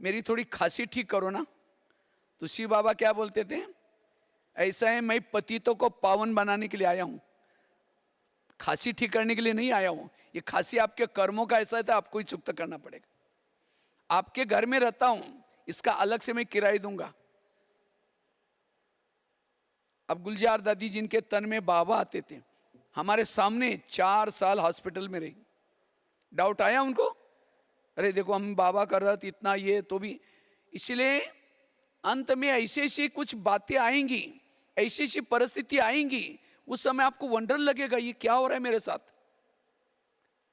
मेरी थोड़ी खांसी ठीक करो ना। तो शिव बाबा क्या बोलते थे, ऐसा है मैं पतितों को पावन बनाने के लिए आया हूँ, खांसी ठीक करने के लिए नहीं आया हूँ। ये खांसी आपके कर्मों का ऐसा है, आपको ही चुकता करना पड़ेगा। आपके घर में रहता हूँ, इसका अलग से मैं किराया दूंगा। अब गुलजार दादी जिनके तन में बाबा आते थे, हमारे सामने 4 साल हॉस्पिटल में रही। डाउट आया उनको, अरे देखो हम बाबा कर रहे थे इतना, ये तो भी। इसलिए अंत में ऐसी ऐसी कुछ बातें आएंगी, ऐसी ऐसी परिस्थिति आएंगी, उस समय आपको वंडर लगेगा ये क्या हो रहा है मेरे साथ।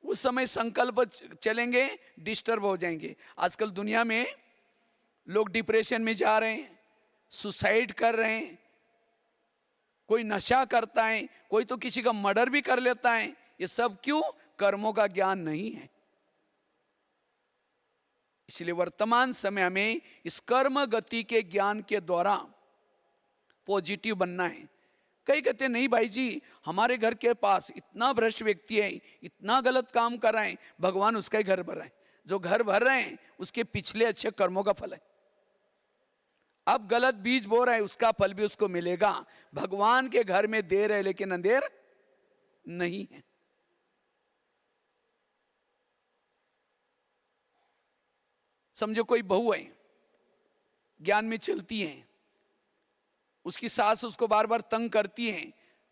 उस समय संकल्प चलेंगे, डिस्टर्ब हो जाएंगे। आजकल दुनिया में लोग डिप्रेशन में जा रहे हैं, सुसाइड कर रहे हैं, कोई नशा करता है, कोई तो किसी का मर्डर भी कर लेता है। ये सब क्यों? कर्मों का ज्ञान नहीं है। इसलिए वर्तमान समय हमें इस कर्म गति के ज्ञान के द्वारा पॉजिटिव बनना है। कई कहते नहीं भाई जी हमारे घर के पास इतना भ्रष्ट व्यक्ति है, इतना गलत काम कर रहे हैं, भगवान उसका ही घर भर रहे हैं। जो घर भर रहे हैं उसके पिछले अच्छे कर्मों का फल है। अब गलत बीज बो रहा है, उसका फल भी उसको मिलेगा। भगवान के घर में देर है लेकिन अंधेर नहीं है। समझो कोई बहू है, ज्ञान में चलती है, उसकी सास उसको बार बार तंग करती है,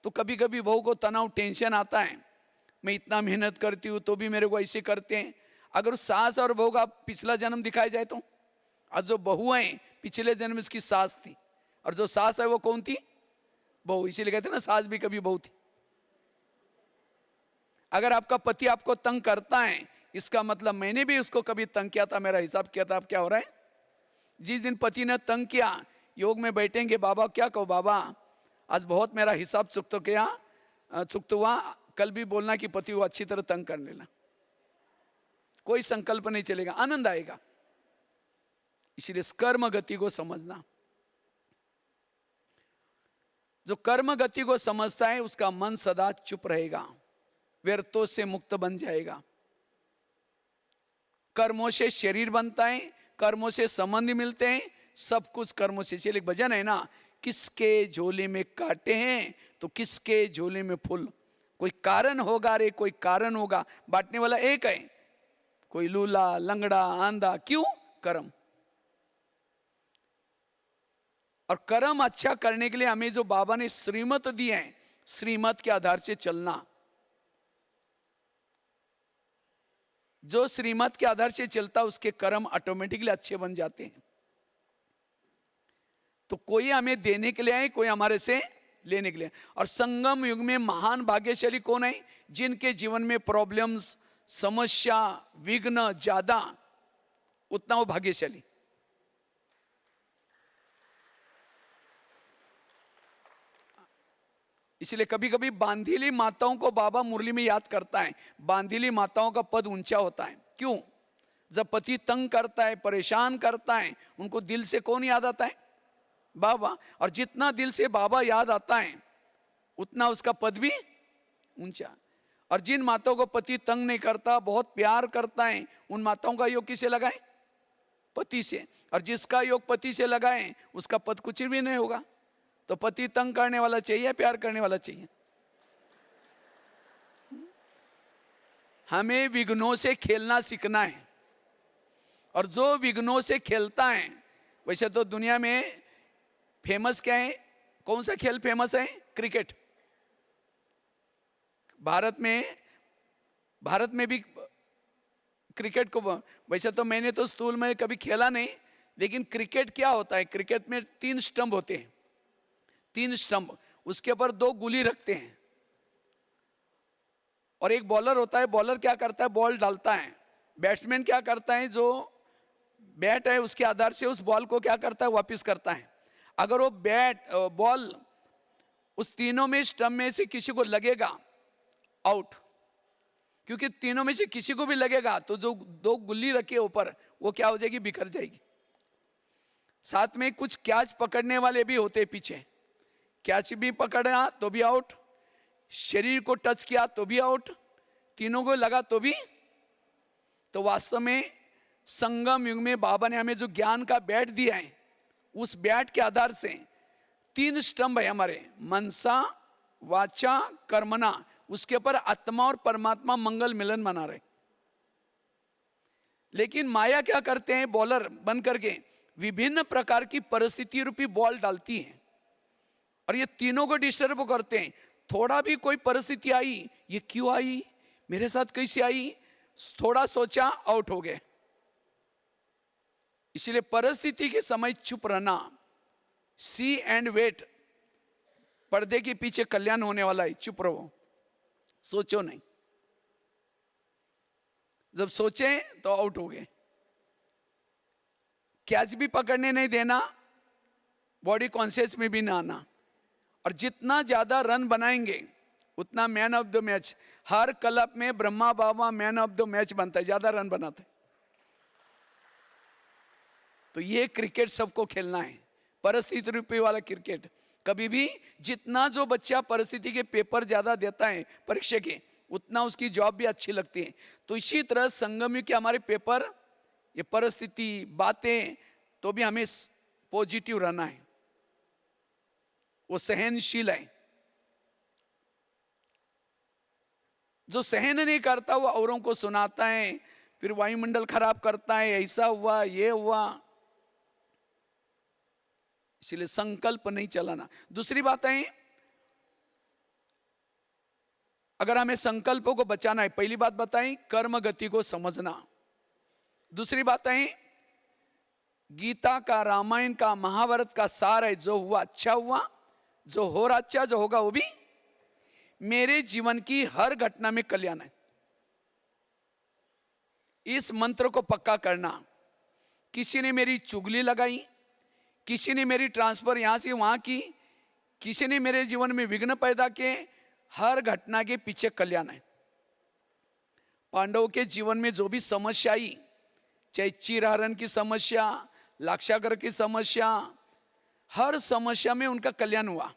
तो कभी कभी बहू को तनाव टेंशन आता है, मैं इतना मेहनत करती हूँ तो भी मेरे को ऐसे करते हैं। अगर सास और बहू का पिछला जन्म दिखाया जाए तो, और जो बहू है पिछले जन्म इसकी सास थी, और जो सास है वो कौन थी? बहू। इसीलिए कहते हैं ना सास भी कभी बहू थी। अगर आपका पति आपको तंग करता है, इसका मतलब मैंने भी उसको कभी तंग किया था, मेरा हिसाब किया था। अब क्या हो रहा है? जिस दिन पति ने तंग किया, योग में बैठेंगे, बाबा क्या कहो, बाबा आज बहुत मेरा हिसाब चुकता किया, चुकता हुआ, कल भी बोलना कि पति को अच्छी तरह तंग कर लेना। कोई संकल्प नहीं चलेगा, आनंद आएगा। इसलिए कर्म गति को समझना। जो कर्म गति को समझता है उसका मन सदा चुप रहेगा, व्यर्थों से मुक्त बन जाएगा। कर्मों से शरीर बनता है, कर्मों से संबंध मिलते हैं, सब कुछ कर्मों से। चलिए भजन है ना, किसके झोले में कांटे हैं तो किसके झोले में फूल। कोई कारण होगा रे, कोई कारण होगा। बांटने वाला एक है, कोई लूला लंगड़ा आंधा, क्यों? कर्म। और कर्म अच्छा करने के लिए हमें जो बाबा ने श्रीमत दी है, श्रीमत के आधार से चलना। जो श्रीमत के आधार से चलता उसके कर्म ऑटोमेटिकली अच्छे बन जाते हैं। तो कोई हमें देने के लिए आए, कोई हमारे से लेने के लिए। और संगम युग में महान भाग्यशाली कौन है? जिनके जीवन में प्रॉब्लम्स, समस्या, विघ्न ज्यादा, उतना वो भाग्यशाली। इसलिए कभी कभी बांधीली माताओं को बाबा मुरली में याद करता है। बांधीली माताओं का पद ऊंचा होता है। क्यों? जब पति तंग करता है, परेशान करता है, उनको दिल से कौन याद आता है? बाबा। और जितना दिल से बाबा याद आता है उतना उसका पद भी ऊंचा। और जिन माताओं को पति तंग नहीं करता, बहुत प्यार करता है, उन माताओं का योग किसे लगाए? पति से। और जिसका योग पति से लगाए उसका पद कुछ भी नहीं होगा। तो पति तंग करने वाला चाहिए, प्यार करने वाला चाहिए? हमें विघ्नों से खेलना सीखना है। और जो विघ्नों से खेलता है, वैसे तो दुनिया में फेमस क्या है? कौन सा खेल फेमस है? क्रिकेट। भारत में भी क्रिकेट को, वैसे तो मैंने तो स्कूल में कभी खेला नहीं, लेकिन क्रिकेट क्या होता है? क्रिकेट में 3 स्टंप होते हैं। 3 स्टंप, उसके ऊपर 2 गुली रखते हैं और एक बॉलर होता है। बॉलर क्या करता है? बॉल डालता है। बैट्समैन क्या करता है? जो बैट है उसके आधार से उस बॉल को क्या करता है? वापस करता है। अगर वो बॉल उस तीनों में स्टंप में से किसी को लगेगा, आउट। क्योंकि तीनों में से किसी को भी लगेगा तो जो 2 गुल्ली रखे ऊपर, वो क्या हो जाएगी? बिखर जाएगी। साथ में कुछ कैच पकड़ने वाले भी होते हैं पीछे। कैच भी पकड़ा तो भी आउट, शरीर को टच किया तो भी आउट, तीनों को लगा तो भी। तो वास्तव में संगम युग में बाबा ने हमें जो ज्ञान का बैट दिया है, उस बैट के आधार से 3 स्तंभ है हमारे, मनसा, वाचा, कर्मना। उसके ऊपर आत्मा और परमात्मा मंगल मिलन मना रहे। लेकिन माया क्या करते हैं? बॉलर बन करके विभिन्न प्रकार की परिस्थिति रूपी बॉल डालती है और ये तीनों को डिस्टर्ब करते हैं। थोड़ा भी कोई परिस्थिति आई, ये क्यों आई, मेरे साथ कैसे आई, थोड़ा सोचा, आउट हो गए। इसलिए परिस्थिति के समय चुप रहना, सी एंड वेट। पर्दे के पीछे कल्याण होने वाला है, चुप रहो, सोचो नहीं। जब सोचे तो आउट हो गए। कैच भी पकड़ने नहीं देना, बॉडी कॉन्शियस में भी ना आना। और जितना ज्यादा रन बनाएंगे उतना man of the match. Her club में ब्रह्मा बाबा मैन ऑफ द मैच बनता है, ज्यादा रन बनाते हैं। तो ये क्रिकेट सबको खेलना है, परिस्थिति रूपी वाला क्रिकेट। कभी भी जितना जो बच्चा परिस्थिति के पेपर ज्यादा देता है परीक्षा के, उतना उसकी जॉब भी अच्छी लगती है। तो इसी तरह संगम युग के हमारे पेपर, ये परिस्थिति, बातें, तो भी हमें पॉजिटिव रहना है। वो सहनशील है। जो सहन नहीं करता वो औरों को सुनाता है, फिर वायुमंडल खराब करता है, ऐसा हुआ, ये हुआ। इसलिए संकल्प नहीं चलाना। दूसरी बात है, अगर हमें संकल्पों को बचाना है, पहली बात बताई कर्म गति को समझना। दूसरी बात है गीता का, रामायण का, महाभारत का सार है, जो हुआ अच्छा हुआ, जो हो रहा अच्छा, जो होगा वो भी। मेरे जीवन की हर घटना में कल्याण है, इस मंत्र को पक्का करना। किसी ने मेरी चुगली लगाई, किसी ने मेरी ट्रांसफर यहां से वहां की, किसी ने मेरे जीवन में विघ्न पैदा किए, हर घटना के पीछे कल्याण है। पांडवों के जीवन में जो भी समस्या आई, चाहे चीरहरण की समस्या, लाक्षागर की समस्या, हर समस्या में उनका कल्याण हुआ।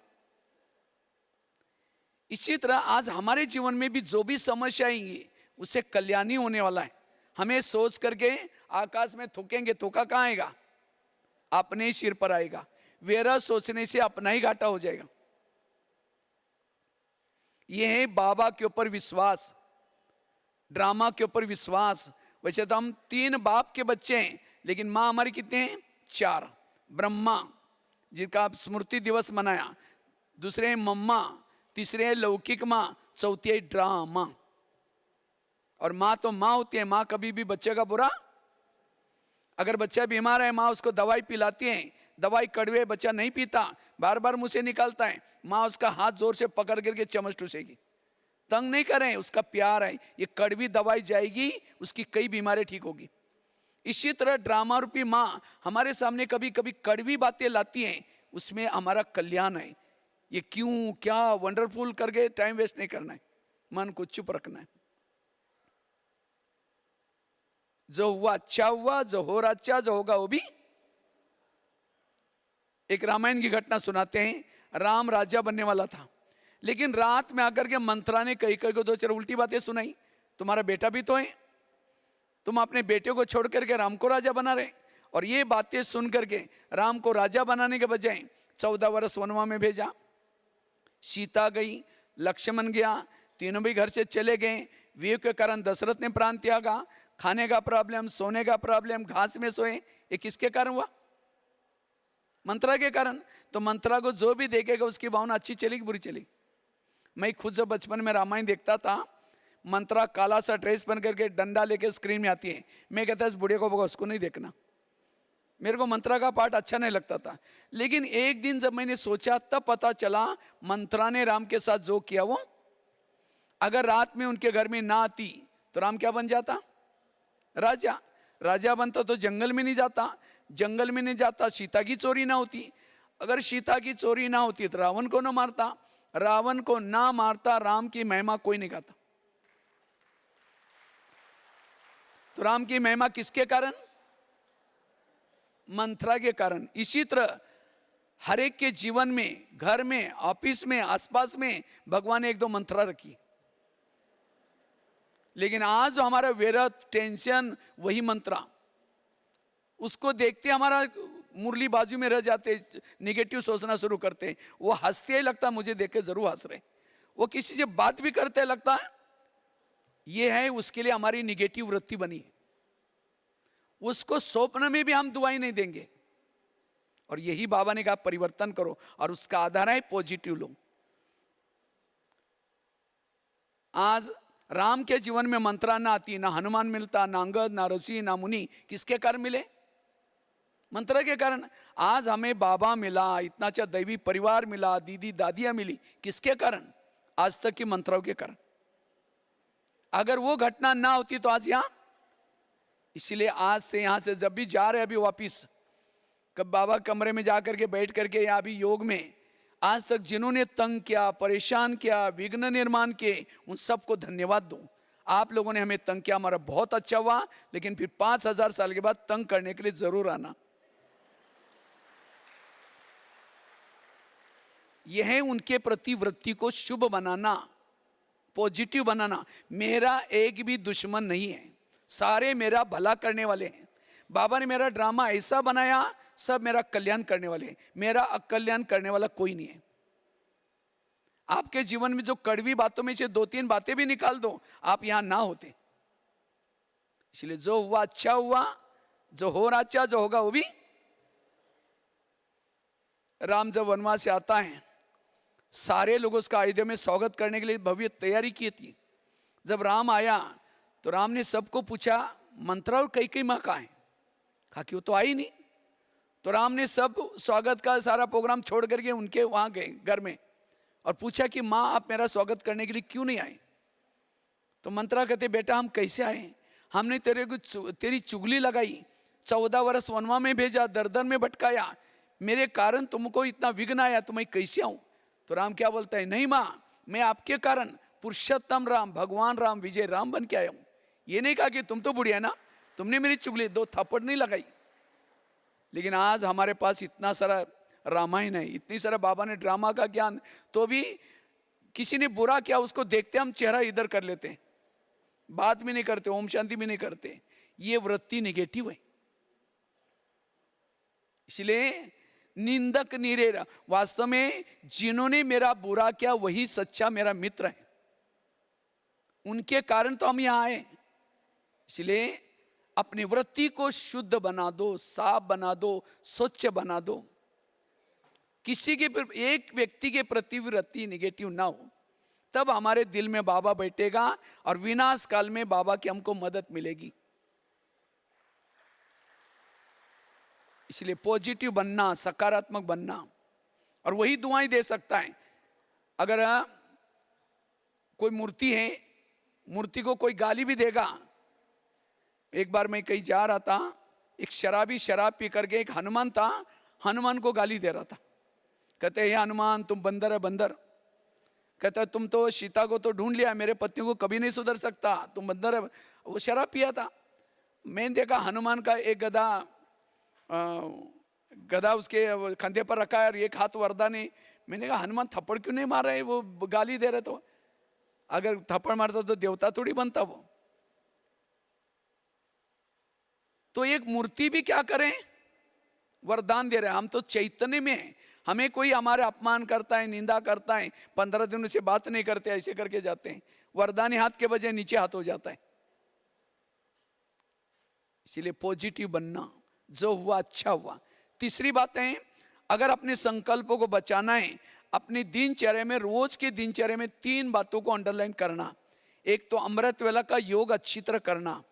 इसी तरह आज हमारे जीवन में भी जो भी समस्या आएंगी उससे कल्याण ही होने वाला है। हमें सोच करके आकाश में थूकेंगे, थूका कहाँ आएगा? अपने ही सिर पर आएगा। वेरा सोचने से अपना ही घाटा हो जाएगा। यह है बाबा के ऊपर विश्वास, ड्रामा के ऊपर विश्वास। वैसे तो हम 3 बाप के बच्चे हैं, लेकिन माँ हमारी कितने हैं? 4। ब्रह्मा जिनका आप स्मृति दिवस मनाया, दूसरे हैं मम्मा, तीसरे है लौकिक माँ, चौथी है ड्रामा। और माँ तो माँ होती है, माँ कभी भी बच्चे का बुरा, अगर बच्चा बीमार है माँ उसको दवाई पिलाती है, दवाई कड़वे, बच्चा नहीं पीता, बार बार मुंह से निकालता है, माँ उसका हाथ जोर से पकड़ करके चम्मच ठूसेगी। तंग नहीं करें, उसका प्यार है, ये कड़वी दवाई जाएगी, उसकी कई बीमारी ठीक होगी। इसी तरह ड्रामा रूपी माँ हमारे सामने कभी कभी कड़वी बातें लाती हैं, उसमें हमारा कल्याण है। ये क्यों क्या वंडरफुल करके टाइम वेस्ट नहीं करना है, मन को चुप रखना है। जो हुआ अच्छा हुआ, जो हो रहा अच्छा, जो होगा वो भी। एक रामायण की घटना सुनाते हैं। राम राजा बनने वाला था, लेकिन रात में आकर के मंत्रा ने कई कई को दो चार उल्टी बातें सुनाई। तुम्हारा बेटा भी तो है, तुम अपने बेटे को छोड़ करके राम को राजा बना रहे। और ये बातें सुन करके राम को राजा बनाने के बजाय 14 वर्ष वनवा में भेजा। सीता गई, लक्ष्मण गया, तीनों भी घर से चले गए। वियोग के कारण दशरथ ने प्राण त्यागा। खाने का प्रॉब्लम, सोने का प्रॉब्लम, घास में सोए। ये किसके कारण हुआ? मंत्रा के कारण। तो मंत्रा को जो भी देखेगा उसकी भावना अच्छी चलेगी बुरी चलेगी। मैं खुद जब बचपन में रामायण देखता था, मंत्रा काला सा ड्रेस पहन करके डंडा लेके स्क्रीन में आती है, मैं कहता इस बुढ़े को उसको नहीं देखना। मेरे को मंत्रा का पार्ट अच्छा नहीं लगता था। लेकिन एक दिन जब मैंने सोचा तब पता चला मंत्रा ने राम के साथ जो किया वो, अगर रात में उनके घर में ना आती तो राम क्या बन जाता? राजा। राजा बनता तो जंगल में नहीं जाता, जंगल में नहीं जाता सीता की चोरी ना होती, अगर सीता की चोरी ना होती तो रावण को ना मारता, रावण को ना मारता राम की महिमा कोई नहीं गाता। तो राम की महिमा किसके कारण? मंत्रा के कारण। इसी तरह हर एक के जीवन में, घर में, ऑफिस में, आसपास में भगवान ने एक दो मंत्रा रखी। लेकिन आज जो हमारा व्यर्थ टेंशन, वही मंत्रा, उसको देखते हमारा मुरली बाजू में रह जाते, निगेटिव सोचना शुरू करते। वो हंसते ही लगता मुझे देख के जरूर हंस रहे। वो किसी से बात भी करते लगता है ये है उसके लिए हमारी निगेटिव वृत्ति बनी है। उसको स्वप्न में भी हम दुआई नहीं देंगे। और यही बाबा ने कहा परिवर्तन करो, और उसका आधार है पॉजिटिव लो। आज राम के जीवन में मंत्रा ना आती, ना हनुमान मिलता, ना अंगद, ना ऋषि, ना मुनि। किसके कारण मिले? मंत्र के कारण। आज हमें बाबा मिला, इतना अच्छा दैवी परिवार मिला, दीदी दादियां मिली, किसके कारण? आज तक की मंत्रों के कारण। अगर वो घटना ना होती तो आज यहां। इसलिए आज से यहां से जब भी जा रहे अभी वापिस, कब बाबा कमरे में जाकर के बैठ करके या अभी योग में, आज तक जिन्होंने तंग किया, परेशान किया, विघ्न निर्माण किए, उन सबको धन्यवाद दो। आप लोगों ने हमें तंग किया, हमारा बहुत अच्छा हुआ, लेकिन फिर 5000 साल के बाद तंग करने के लिए जरूर आना। यह है उनके प्रति वृत्ति को शुभ बनाना, पॉजिटिव बनाना। मेरा एक भी दुश्मन नहीं है, सारे मेरा भला करने वाले हैं। बाबा ने मेरा ड्रामा ऐसा बनाया, सब मेरा कल्याण करने वाले हैं, मेरा अकल्याण करने वाला कोई नहीं है। आपके जीवन में जो कड़वी बातों में से 2-3 बातें भी निकाल दो, आप यहां ना होते। इसलिए जो हुआ अच्छा हुआ, जो हो रहा अच्छा, जो होगा वो भी। राम जब वनवास से आता है, सारे लोग उसका अयोध्या में स्वागत करने के लिए भव्य तैयारी की थी। जब राम आया तो राम ने सबको पूछा मंत्रा और कई माँ कहाँ है? कहा कि वो तो आई नहीं। तो राम ने सब स्वागत का सारा प्रोग्राम छोड़ करके उनके वहां गए घर में और पूछा कि माँ आप मेरा स्वागत करने के लिए क्यों नहीं आए? तो मंत्रा कहते बेटा हम कैसे आए, हमने तेरी चुगली लगाई, 14 वर्ष वनवा में भेजा, दर में भटकाया, मेरे कारण तुमको इतना विघ्न आया, तो मैं कैसे आऊं? तो राम क्या बोलता है, नहीं माँ मैं आपके कारण पुरुषोत्तम राम, भगवान राम, विजय राम बन के आया हूं। ये नहीं कहा कि तुम तो बुढ़िया ना, तुमने मेरी चुगली 2 थप्पड़ नहीं लगाई। लेकिन आज हमारे पास इतना सारा रामायण है, इतनी सारा बाबा ने ड्रामा का ज्ञान, तो भी किसी ने बुरा किया उसको देखते हम चेहरा इधर कर लेते हैं, बात भी नहीं करते, ओम शांति भी नहीं करते। ये वृत्ति निगेटिव है। इसलिए निंदक निरेरा, वास्तव में जिन्होंने मेरा बुरा किया वही सच्चा मेरा मित्र है, उनके कारण तो हम यहां आए। इसलिए अपनी वृत्ति को शुद्ध बना दो, साफ बना दो, स्वच्छ बना दो। किसी के एक व्यक्ति के प्रति वृत्ति निगेटिव ना हो, तब हमारे दिल में बाबा बैठेगा और विनाश काल में बाबा की हमको मदद मिलेगी। इसलिए पॉजिटिव बनना, सकारात्मक बनना, और वही दुआएं दे सकता है। अगर कोई मूर्ति है, मूर्ति को कोई गाली भी देगा। एक बार मैं कहीं जा रहा था, एक शराबी शराब पी करके, एक हनुमान था, हनुमान को गाली दे रहा था। कहते हे हनुमान तुम बंदर है बंदर। कहता है तुम तो सीता को तो ढूंढ लिया, मेरे पत्नी को कभी नहीं सुधर सकता, तुम बंदर है। वो शराब पिया था। मैंने देखा हनुमान का एक गधा उसके कंधे पर रखा है और एक हाथ वरदान है। मैंने कहा हनुमान थप्पड़ क्यों नहीं मार रहे, वो गाली दे रहे। तो अगर थप्पड़ मारता तो देवता थोड़ी बनता वो। तो एक मूर्ति भी क्या करें, वरदान दे रहे हैं। हम तो चैतन्य में हैं, हमें कोई हमारे अपमान करता है, निंदा करता है, 15 दिनों से बात नहीं करते, ऐसे करके जाते हैं, वरदानी हाथ के बजाय नीचे हाथ हो जाता है। इसीलिए पॉजिटिव बनना, जो हुआ अच्छा हुआ। तीसरी बात है, अगर अपने संकल्पों को बचाना है, अपनी दिनचर्या में, रोज के दिनचर्या में 3 बातों को अंडरलाइन करना। एक तो अमृत वेला का योग अच्छी तरह करना।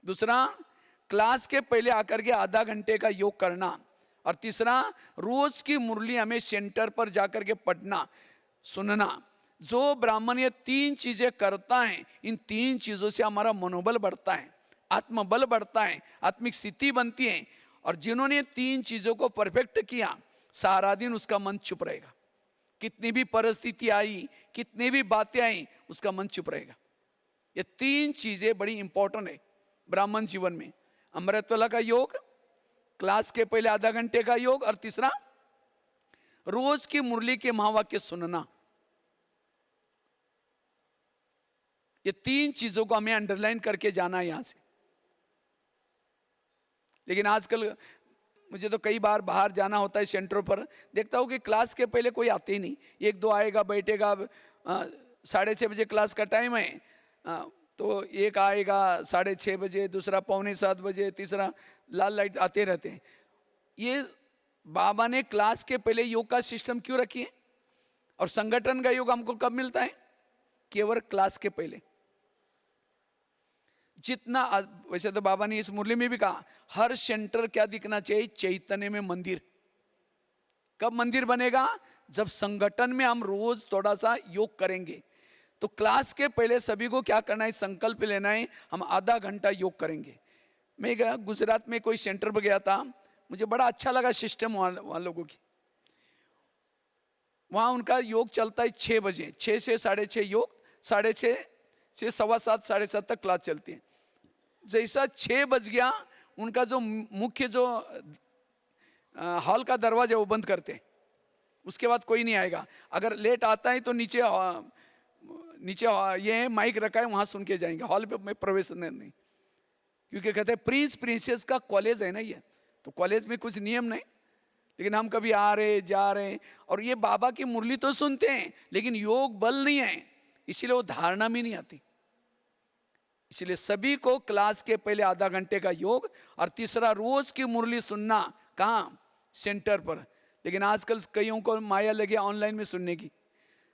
दूसरा, क्लास के पहले आकर के आधा घंटे का योग करना। और तीसरा, रोज की मुरली हमें सेंटर पर जाकर के पढ़ना, सुनना। जो ब्राह्मण ये 3 चीजें करता है, इन 3 चीजों से हमारा मनोबल बढ़ता है, आत्मबल बढ़ता है, आत्मिक स्थिति बनती है। और जिन्होंने 3 चीजों को परफेक्ट किया, सारा दिन उसका मन चुप रहेगा। कितनी भी परिस्थिति आई, कितनी भी बातें आई, उसका मन चुप रहेगा। ये 3 चीजें बड़ी इंपॉर्टेंट है ब्राह्मण जीवन में। अमृतवेला का योग, क्लास के पहले आधा घंटे का योग, और तीसरा रोज की मुरली के महावाक्य सुनना। ये 3 चीजों को हमें अंडरलाइन करके जाना है यहां से। लेकिन आजकल मुझे तो कई बार बाहर जाना होता है सेंटरों पर, देखता हूं कि क्लास के पहले कोई आते ही नहीं। 1-2 आएगा, बैठेगा, 6:30 बजे क्लास का टाइम है, तो एक आएगा 6:30 बजे, दूसरा 6:45 बजे, तीसरा, लाल लाइट आते रहते हैं। ये बाबा ने क्लास के पहले योग का सिस्टम क्यों रखी है? और संगठन का योग हमको कब मिलता है? केवल क्लास के पहले। जितना, वैसे तो बाबा ने इस मुरली में भी कहा, हर सेंटर क्या दिखना चाहिए? चैतन्य में मंदिर। कब मंदिर बनेगा? जब संगठन में हम रोज थोड़ा सा योग करेंगे। तो क्लास के पहले सभी को क्या करना है? संकल्प लेना है, हम आधा घंटा योग करेंगे। मैं गुजरात में कोई सेंटर पर गया था, मुझे बड़ा अच्छा लगा सिस्टम वहाँ लोगों की। वहाँ उनका योग चलता है 6 बजे, 6 से 6:30 योग, 6:30 से 7:15, 7:30 तक क्लास चलती है। जैसा 6 बज गया, उनका जो मुख्य जो हॉल का दरवाजा वो बंद करते हैं। उसके बाद कोई नहीं आएगा। अगर लेट आता है तो नीचे ये है, माइक रखा है, वहाँ सुन के जाएंगे, हॉल पे में प्रवेश नहीं। क्योंकि कहते हैं प्रिंस प्रिंसेस का कॉलेज है ना ये, तो कॉलेज में कुछ नियम नहीं। लेकिन हम कभी आ रहे जा रहे, और ये बाबा की मुरली तो सुनते हैं, लेकिन योग बल नहीं है, इसीलिए वो धारणा में नहीं आती। इसलिए सभी को क्लास के पहले आधा घंटे का योग, और तीसरा रोज की मुरली सुनना। कहाँ? सेंटर पर। लेकिन आजकल कईयों को माया लगे ऑनलाइन में सुनने की।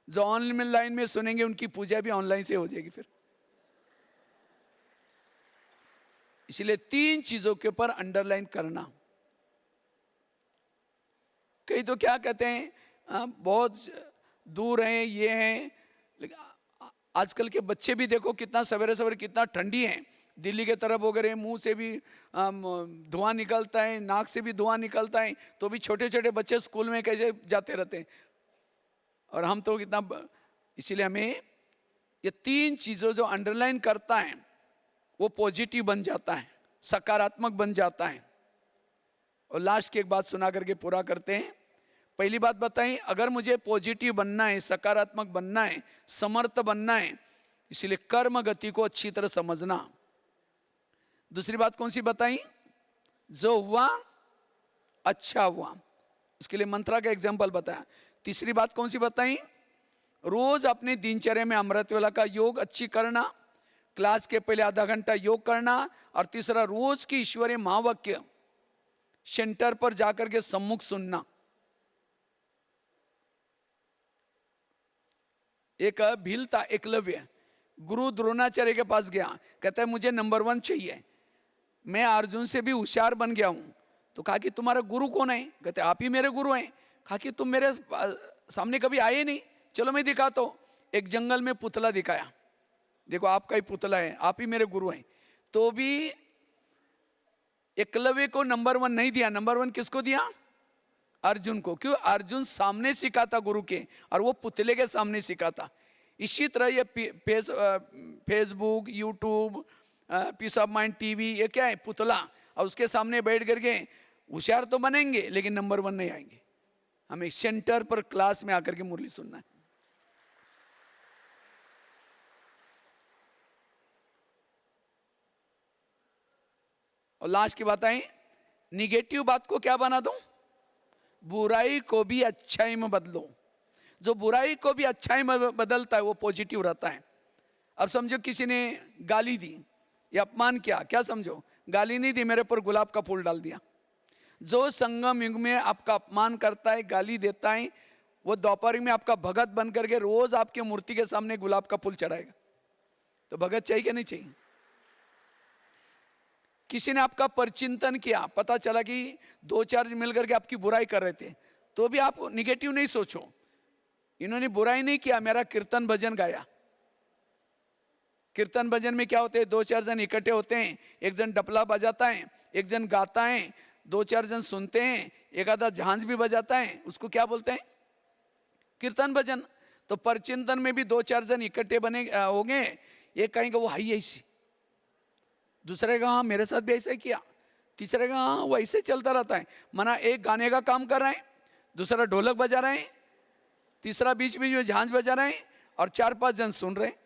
जो ऑनलाइन में सुनेंगे उनकी पूजा भी ऑनलाइन से हो जाएगी फिर। इसलिए 3 चीजों के ऊपर अंडरलाइन करना। कई तो क्या कहते हैं, बहुत दूर हैं, ये हैं। लेकिन आजकल के बच्चे भी देखो कितना सवेरे सवेरे कितना ठंडी है। दिल्ली के तरफ वगैरह मुंह से भी धुआं निकलता है, नाक से भी धुआं निकलता है, तो भी छोटे छोटे बच्चे स्कूल में कैसे जाते रहते हैं। और हम तो कितना, इसीलिए हमें ये 3 चीज़ों जो अंडरलाइन करता है वो पॉजिटिव बन जाता है, सकारात्मक बन जाता है। और लास्ट की एक बात सुना करके पूरा करते हैं। पहली बात बताई, अगर मुझे पॉजिटिव बनना है, सकारात्मक बनना है, समर्थ बनना है, इसलिए कर्म गति को अच्छी तरह समझना। दूसरी बात कौन सी बताई? जो हुआ अच्छा हुआ, उसके लिए मंत्रा का एग्जाम्पल बताया। तीसरी बात कौन सी बताई? रोज अपने दिनचर्या में अमृत वेला का योग अच्छी करना, क्लास के पहले आधा घंटा योग करना, और तीसरा रोज की ईश्वरीय महावाक्य सेंटर पर जाकर के सम्मुख सुनना। एक भील था, एकलव्य, गुरु द्रोणाचार्य के पास गया, कहता है मुझे नंबर 1 चाहिए। मैं अर्जुन से भी होशियार बन गया हूं। तो कहा कि तुम्हारा गुरु कौन है? कहते आप ही मेरे गुरु हैं। कहा कि तुम मेरे सामने कभी आए नहीं, चलो मैं दिखाता हूं। एक जंगल में पुतला दिखाया, देखो आपका ही पुतला है, आप ही मेरे गुरु हैं। तो भी एकलव्य को नंबर 1 नहीं दिया, नंबर 1 किसको दिया? अर्जुन को। क्यों? अर्जुन सामने सिखाता गुरु के, और वो पुतले के सामने सिखाता। इसी तरह ये Facebook, YouTube, peace of mind TV, ये क्या है? पुतला। और उसके सामने बैठ करके होशियार तो बनेंगे लेकिन नंबर 1 नहीं आएंगे। हमें सेंटर पर क्लास में आकर के मुरली सुनना है। और लास्ट की बात आई, निगेटिव बात को क्या बना दूं? बुराई को भी अच्छाई में बदलो। जो बुराई को भी अच्छाई में बदलता है वो पॉजिटिव रहता है। अब समझो किसी ने गाली दी या अपमान किया, क्या समझो? गाली नहीं दी, मेरे पर गुलाब का फूल डाल दिया। जो संगम युग में आपका अपमान करता है, गाली देता है, वो द्वापर युग में आपका भगत बन करके रोज आपके मूर्ति के सामने गुलाब का फूल चढ़ाएगा। तो भगत चाहिए कि नहीं चाहिए? किसी ने आपका परचिंतन किया, पता चला कि 2-4 मिलकर के आपकी बुराई कर रहे थे, तो भी आप निगेटिव नहीं सोचो। इन्होंने बुराई नहीं किया, मेरा कीर्तन भजन गाया। कीर्तन भजन में क्या होते हैं? 2-4 जन इकट्ठे होते हैं, एक जन डपला बजाता है, एक जन गाता है, 2-4 जन सुनते हैं, एक आधा झांझ भी बजाता है, उसको क्या बोलते हैं? कीर्तन भजन। तो परचिंतन में भी 2-4 जन इकट्ठे बने होंगे, एक कहेंगे वो हाई ऐसी, दूसरे का हाँ मेरे साथ भी ऐसा ही किया, तीसरे का हाँ वो ऐसे चलता रहता है। माना एक गाने का काम कर रहे हैं, दूसरा ढोलक बजा रहे हैं, तीसरा बीच बीच में झांझ बजा रहे हैं, और 4-5 जन सुन रहे हैं।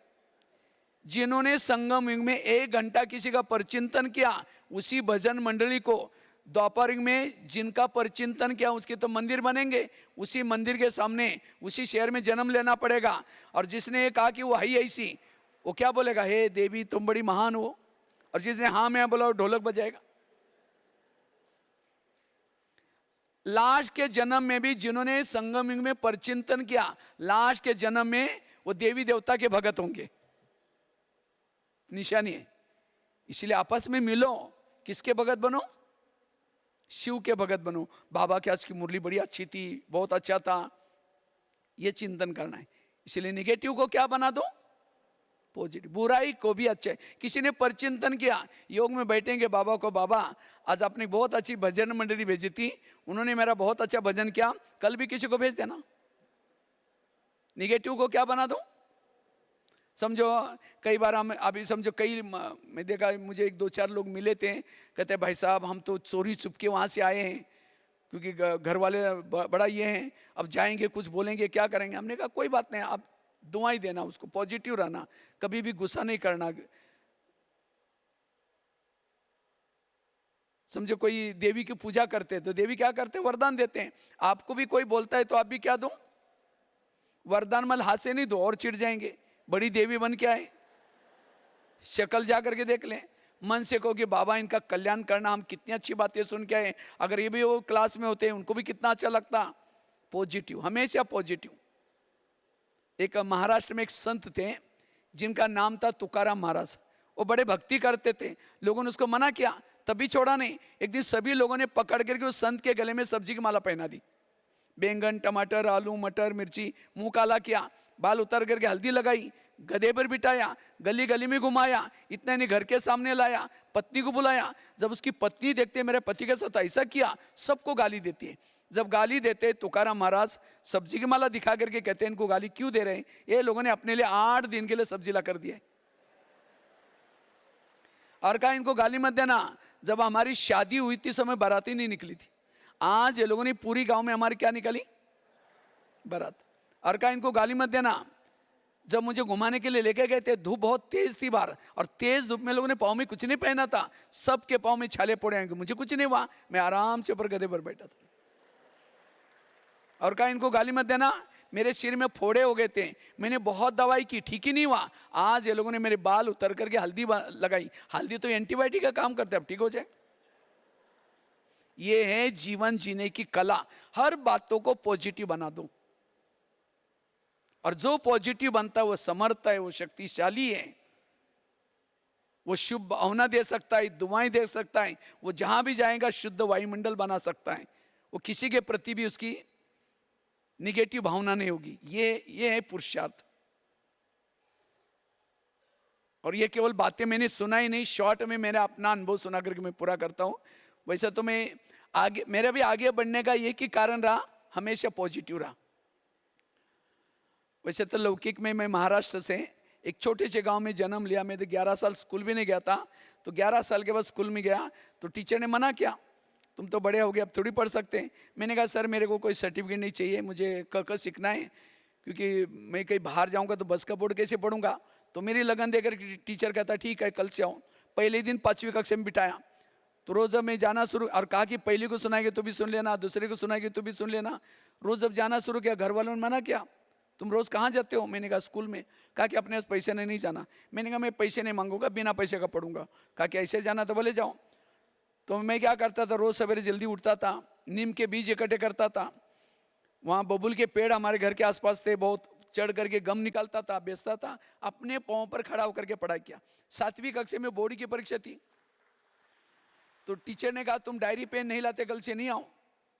जिन्होंने संगम युग में 1 घंटा किसी का परचिंतन किया, उसी भजन मंडली को द्वापर युग में जिनका परचिंतन किया उसके तो मंदिर बनेंगे, उसी मंदिर के सामने उसी शहर में जन्म लेना पड़ेगा। और जिसने ये कहा कि वो हाई ऐसी, वो क्या बोलेगा? हे देवी तुम बड़ी महान हो। और जिसने हाँ मैं बोला वो ढोलक बजाएगा। लास्ट के जन्म में भी जिन्होंने संगम युग में परचिंतन किया, लास्ट के जन्म में वो देवी देवता के भगत होंगे। निशानी है। इसलिए आपस में मिलो, किसके भगत बनो? शिव के भगत बनो। बाबा की आज की मुरली बड़ी अच्छी थी, बहुत अच्छा था, ये चिंतन करना है। इसलिए निगेटिव को क्या बना दो? पॉजिटिव। बुराई को भी अच्छा है। किसी ने परचिंतन किया, योग में बैठेंगे बाबा को, बाबा आज आपने बहुत अच्छी भजन मंडली भेजी थी, उन्होंने मेरा बहुत अच्छा भजन किया, कल भी किसी को भेज देना। निगेटिव को क्या बना दो? समझो कई बार हम अभी समझो मैं देखा, मुझे 1-2-4 लोग मिले थे, कहते भाई साहब हम तो चोरी छुप के वहाँ से आए हैं, क्योंकि घर वाले बड़ा ये हैं, अब जाएंगे कुछ बोलेंगे क्या करेंगे। हमने कहा कोई बात नहीं, आप दुआई देना, उसको पॉजिटिव रहना, कभी भी गुस्सा नहीं करना। समझो कोई देवी की पूजा करते तो देवी क्या करते? वरदान देते हैं। आपको भी कोई बोलता है तो आप भी क्या दो? वरदान। मल हाथ से नहीं दो और चिढ़ जाएंगे। बड़ी देवी बन के आए, शक्ल जा करके देख लें, मन से कहो कि बाबा इनका कल्याण करना, हम कितनी अच्छी बातें सुन के आए, अगर ये भी वो क्लास में होते हैं उनको भी कितना अच्छा लगता। पॉजिटिव, हमेशा पॉजिटिव। एक महाराष्ट्र में एक संत थे जिनका नाम था तुकाराम महाराज। वो बड़े भक्ति करते थे, लोगों ने उसको मना किया तभी छोड़ा नहीं। एक दिन सभी लोगों ने पकड़ करके उस संत के गले में सब्जी की माला पहना दी। बैंगन, टमाटर, आलू, मटर, मिर्ची, मुंह काला किया, बाल उतार करके हल्दी लगाई, गधे पर बिठाया, गली गली में घुमाया, इतना नहीं घर के सामने लाया, पत्नी को बुलाया। जब उसकी पत्नी देखते मेरे पति के साथ ऐसा किया, सबको गाली देती है। जब गाली देते तुकाराम महाराज सब्जी की माला दिखा करके कहते हैं इनको गाली क्यों दे रहे हैं? ये लोगों ने अपने लिए 8 दिन के लिए सब्जी ला कर दिया और कहा इनको गाली मत देना। जब हमारी शादी हुई थी समय बाराती नहीं निकली थी, आज ये लोगों ने पूरी गांव में हमारी क्या निकाली? बारात। और कहा इनको गाली मत देना। जब मुझे घुमाने के लिए लेके गए थे, धूप बहुत तेज थी बाहर, और तेज धूप में लोगों ने पाँव में कुछ नहीं पहना था, सबके पाँव में छाले पड़े आएंगे, मुझे कुछ नहीं हुआ, मैं आराम से ऊपर गधे पर बैठा था। और कहा इनको गाली मत देना। मेरे सिर में फोड़े हो गए थे, मैंने बहुत दवाई की, ठीक ही नहीं हुआ। आज ये लोगों ने मेरे बाल उतर करके हल्दी लगाई, हल्दी तो एंटीबायोटिक का काम करता है, अब ठीक हो जाए। ये है जीवन जीने की कला। हर बातों को पॉजिटिव बना दो, और जो पॉजिटिव बनता है वो समर्थ है, वो शक्तिशाली है। वो शुभ भावना दे सकता है, दुआएं दे सकता है, वो जहां भी जाएगा शुद्ध वायुमंडल बना सकता है, वो किसी के प्रति भी उसकी निगेटिव भावना नहीं होगी। ये है पुरुषार्थ। और ये केवल बातें मैंने सुना ही नहीं, शॉर्ट में मेरा अपना अनुभव सुना करके मैं पूरा करता हूं। वैसे तो मैं आगे, मेरा भी आगे बढ़ने का एक ही कारण रहा, हमेशा पॉजिटिव रहा। वैसे तो लौकिक में मैं महाराष्ट्र से एक छोटे से गांव में जन्म लिया। मैं तो 11 साल स्कूल भी नहीं गया था। तो 11 साल के बाद स्कूल में गया तो टीचर ने मना किया, तुम तो बड़े हो गए, अब थोड़ी पढ़ सकते हैं। मैंने कहा सर मेरे को कोई सर्टिफिकेट नहीं चाहिए, मुझे क सीखना है, क्योंकि मैं कहीं बाहर जाऊंगा तो बस का बोर्ड कैसे पढ़ूंगा। तो मेरी लगन देकर टीचर कहता ठीक है कल से आओ। पहले दिन 5वीं कक्षा में बिठाया। तो रोज़ जब मैं जाना शुरू, और कहा कि पहली को सुनाएगी तो भी सुन लेना, दूसरे को सुनाएगी तो भी सुन लेना। रोज़ जब जाना शुरू किया, घर वालों ने मना किया, तुम रोज़ कहाँ जाते हो? मैंने कहा स्कूल में। कहा कि अपने पैसे नहीं जाना। मैंने कहा मैं पैसे नहीं मांगूंगा, बिना पैसे का पढ़ूंगा। कहा कि ऐसे जाना तो बोले जाओ। तो मैं क्या करता था, रोज़ सवेरे जल्दी उठता था, नीम के बीज इकट्ठे करता था, वहाँ बबूल के पेड़ हमारे घर के आसपास थे, बहुत चढ़ करके गम निकालता था, बेचता था, अपने पाँव पर खड़ा होकर के पढ़ाई किया। 7वीं कक्षा में बोर्ड की परीक्षा थी। तो टीचर ने कहा तुम डायरी पेन नहीं लाते, कल से नहीं आओ।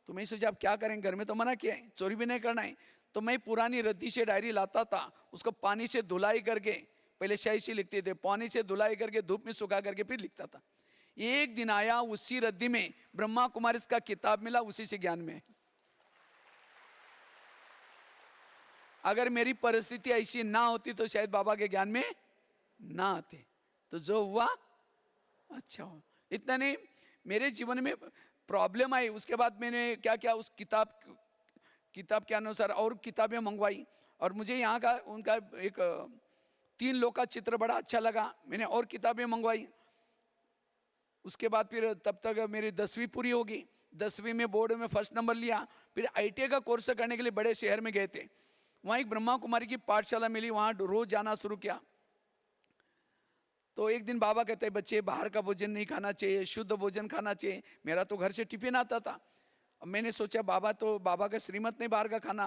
तो मैं सोचा अब क्या करेंगे, घर में तो मना किया है, चोरी भी नहीं करना है। तो मैं पुरानी रद्दी से डायरी लाता था, उसको पानी से धुलाई करके, पहले स्याही से लिखते थे, पानी से धुलाई करके धूप में सुखा करके फिर लिखता था। एक दिन आया, उसी रद्दी में ब्रह्मा कुमारी का किताब मिला, उसी से ज्ञान में। अगर मेरी परिस्थिति ऐसी ना होती तो शायद बाबा के ज्ञान में ना आते। तो जो हुआ अच्छा हो। इतना नहीं, मेरे जीवन में प्रॉब्लम आई, उसके बाद मैंने क्या किया, उस किताब के अनुसार और किताबें मंगवाई। और मुझे यहाँ का उनका एक 3 लोग का चित्र बड़ा अच्छा लगा, मैंने और किताबें मंगवाई। उसके बाद फिर तब तक मेरी 10वीं पूरी होगी। 10वीं में बोर्ड में फर्स्ट नंबर लिया। फिर ITI का कोर्स करने के लिए बड़े शहर में गए थे। वहाँ एक ब्रह्मा कुमारी की पाठशाला मिली, वहाँ रोज जाना शुरू किया। तो एक दिन बाबा कहते हैं बच्चे बाहर का भोजन नहीं खाना चाहिए, शुद्ध भोजन खाना चाहिए। मेरा तो घर से टिफिन आता था। अब मैंने सोचा बाबा का श्रीमत नहीं बाहर का खाना।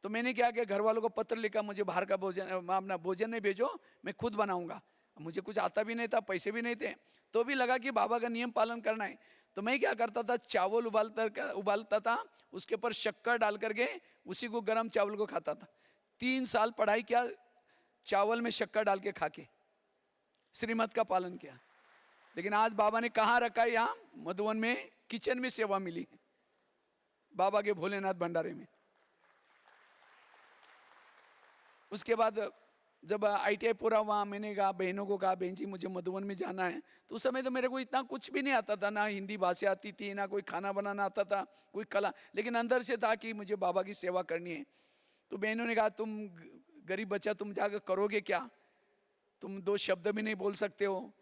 तो मैंने क्या किया, घर वालों को पत्र लिखा, मुझे बाहर का भोजन, अपना भोजन नहीं भेजो, मैं खुद बनाऊंगा। मुझे कुछ आता भी नहीं था, पैसे भी नहीं थे, तो भी लगा कि बाबा का नियम पालन करना है। तो मैं क्या करता था, चावल उबालता था, उसके ऊपर शक्कर डाल करके उसी को गर्म चावल को खाता था। 3 साल पढ़ाई किया, चावल में शक्कर डाल के खा के श्रीमत का पालन किया। लेकिन आज बाबा ने कहाँ रखा है, यहाँ मधुबन में किचन में सेवा मिली बाबा के भोलेनाथ भंडारे में। उसके बाद जब ITI पूरा हुआ, मैंने कहा बहनों को कहा बहन जी मुझे मधुबन में जाना है। तो उस समय तो मेरे को इतना कुछ भी नहीं आता था, ना हिंदी भाषा आती थी, ना कोई खाना बनाना आता था, कोई कला, लेकिन अंदर से था कि मुझे बाबा की सेवा करनी है। तो बहनों ने कहा तुम गरीब बच्चा, तुम जाकर करोगे क्या, तुम 2 शब्द भी नहीं बोल सकते हो।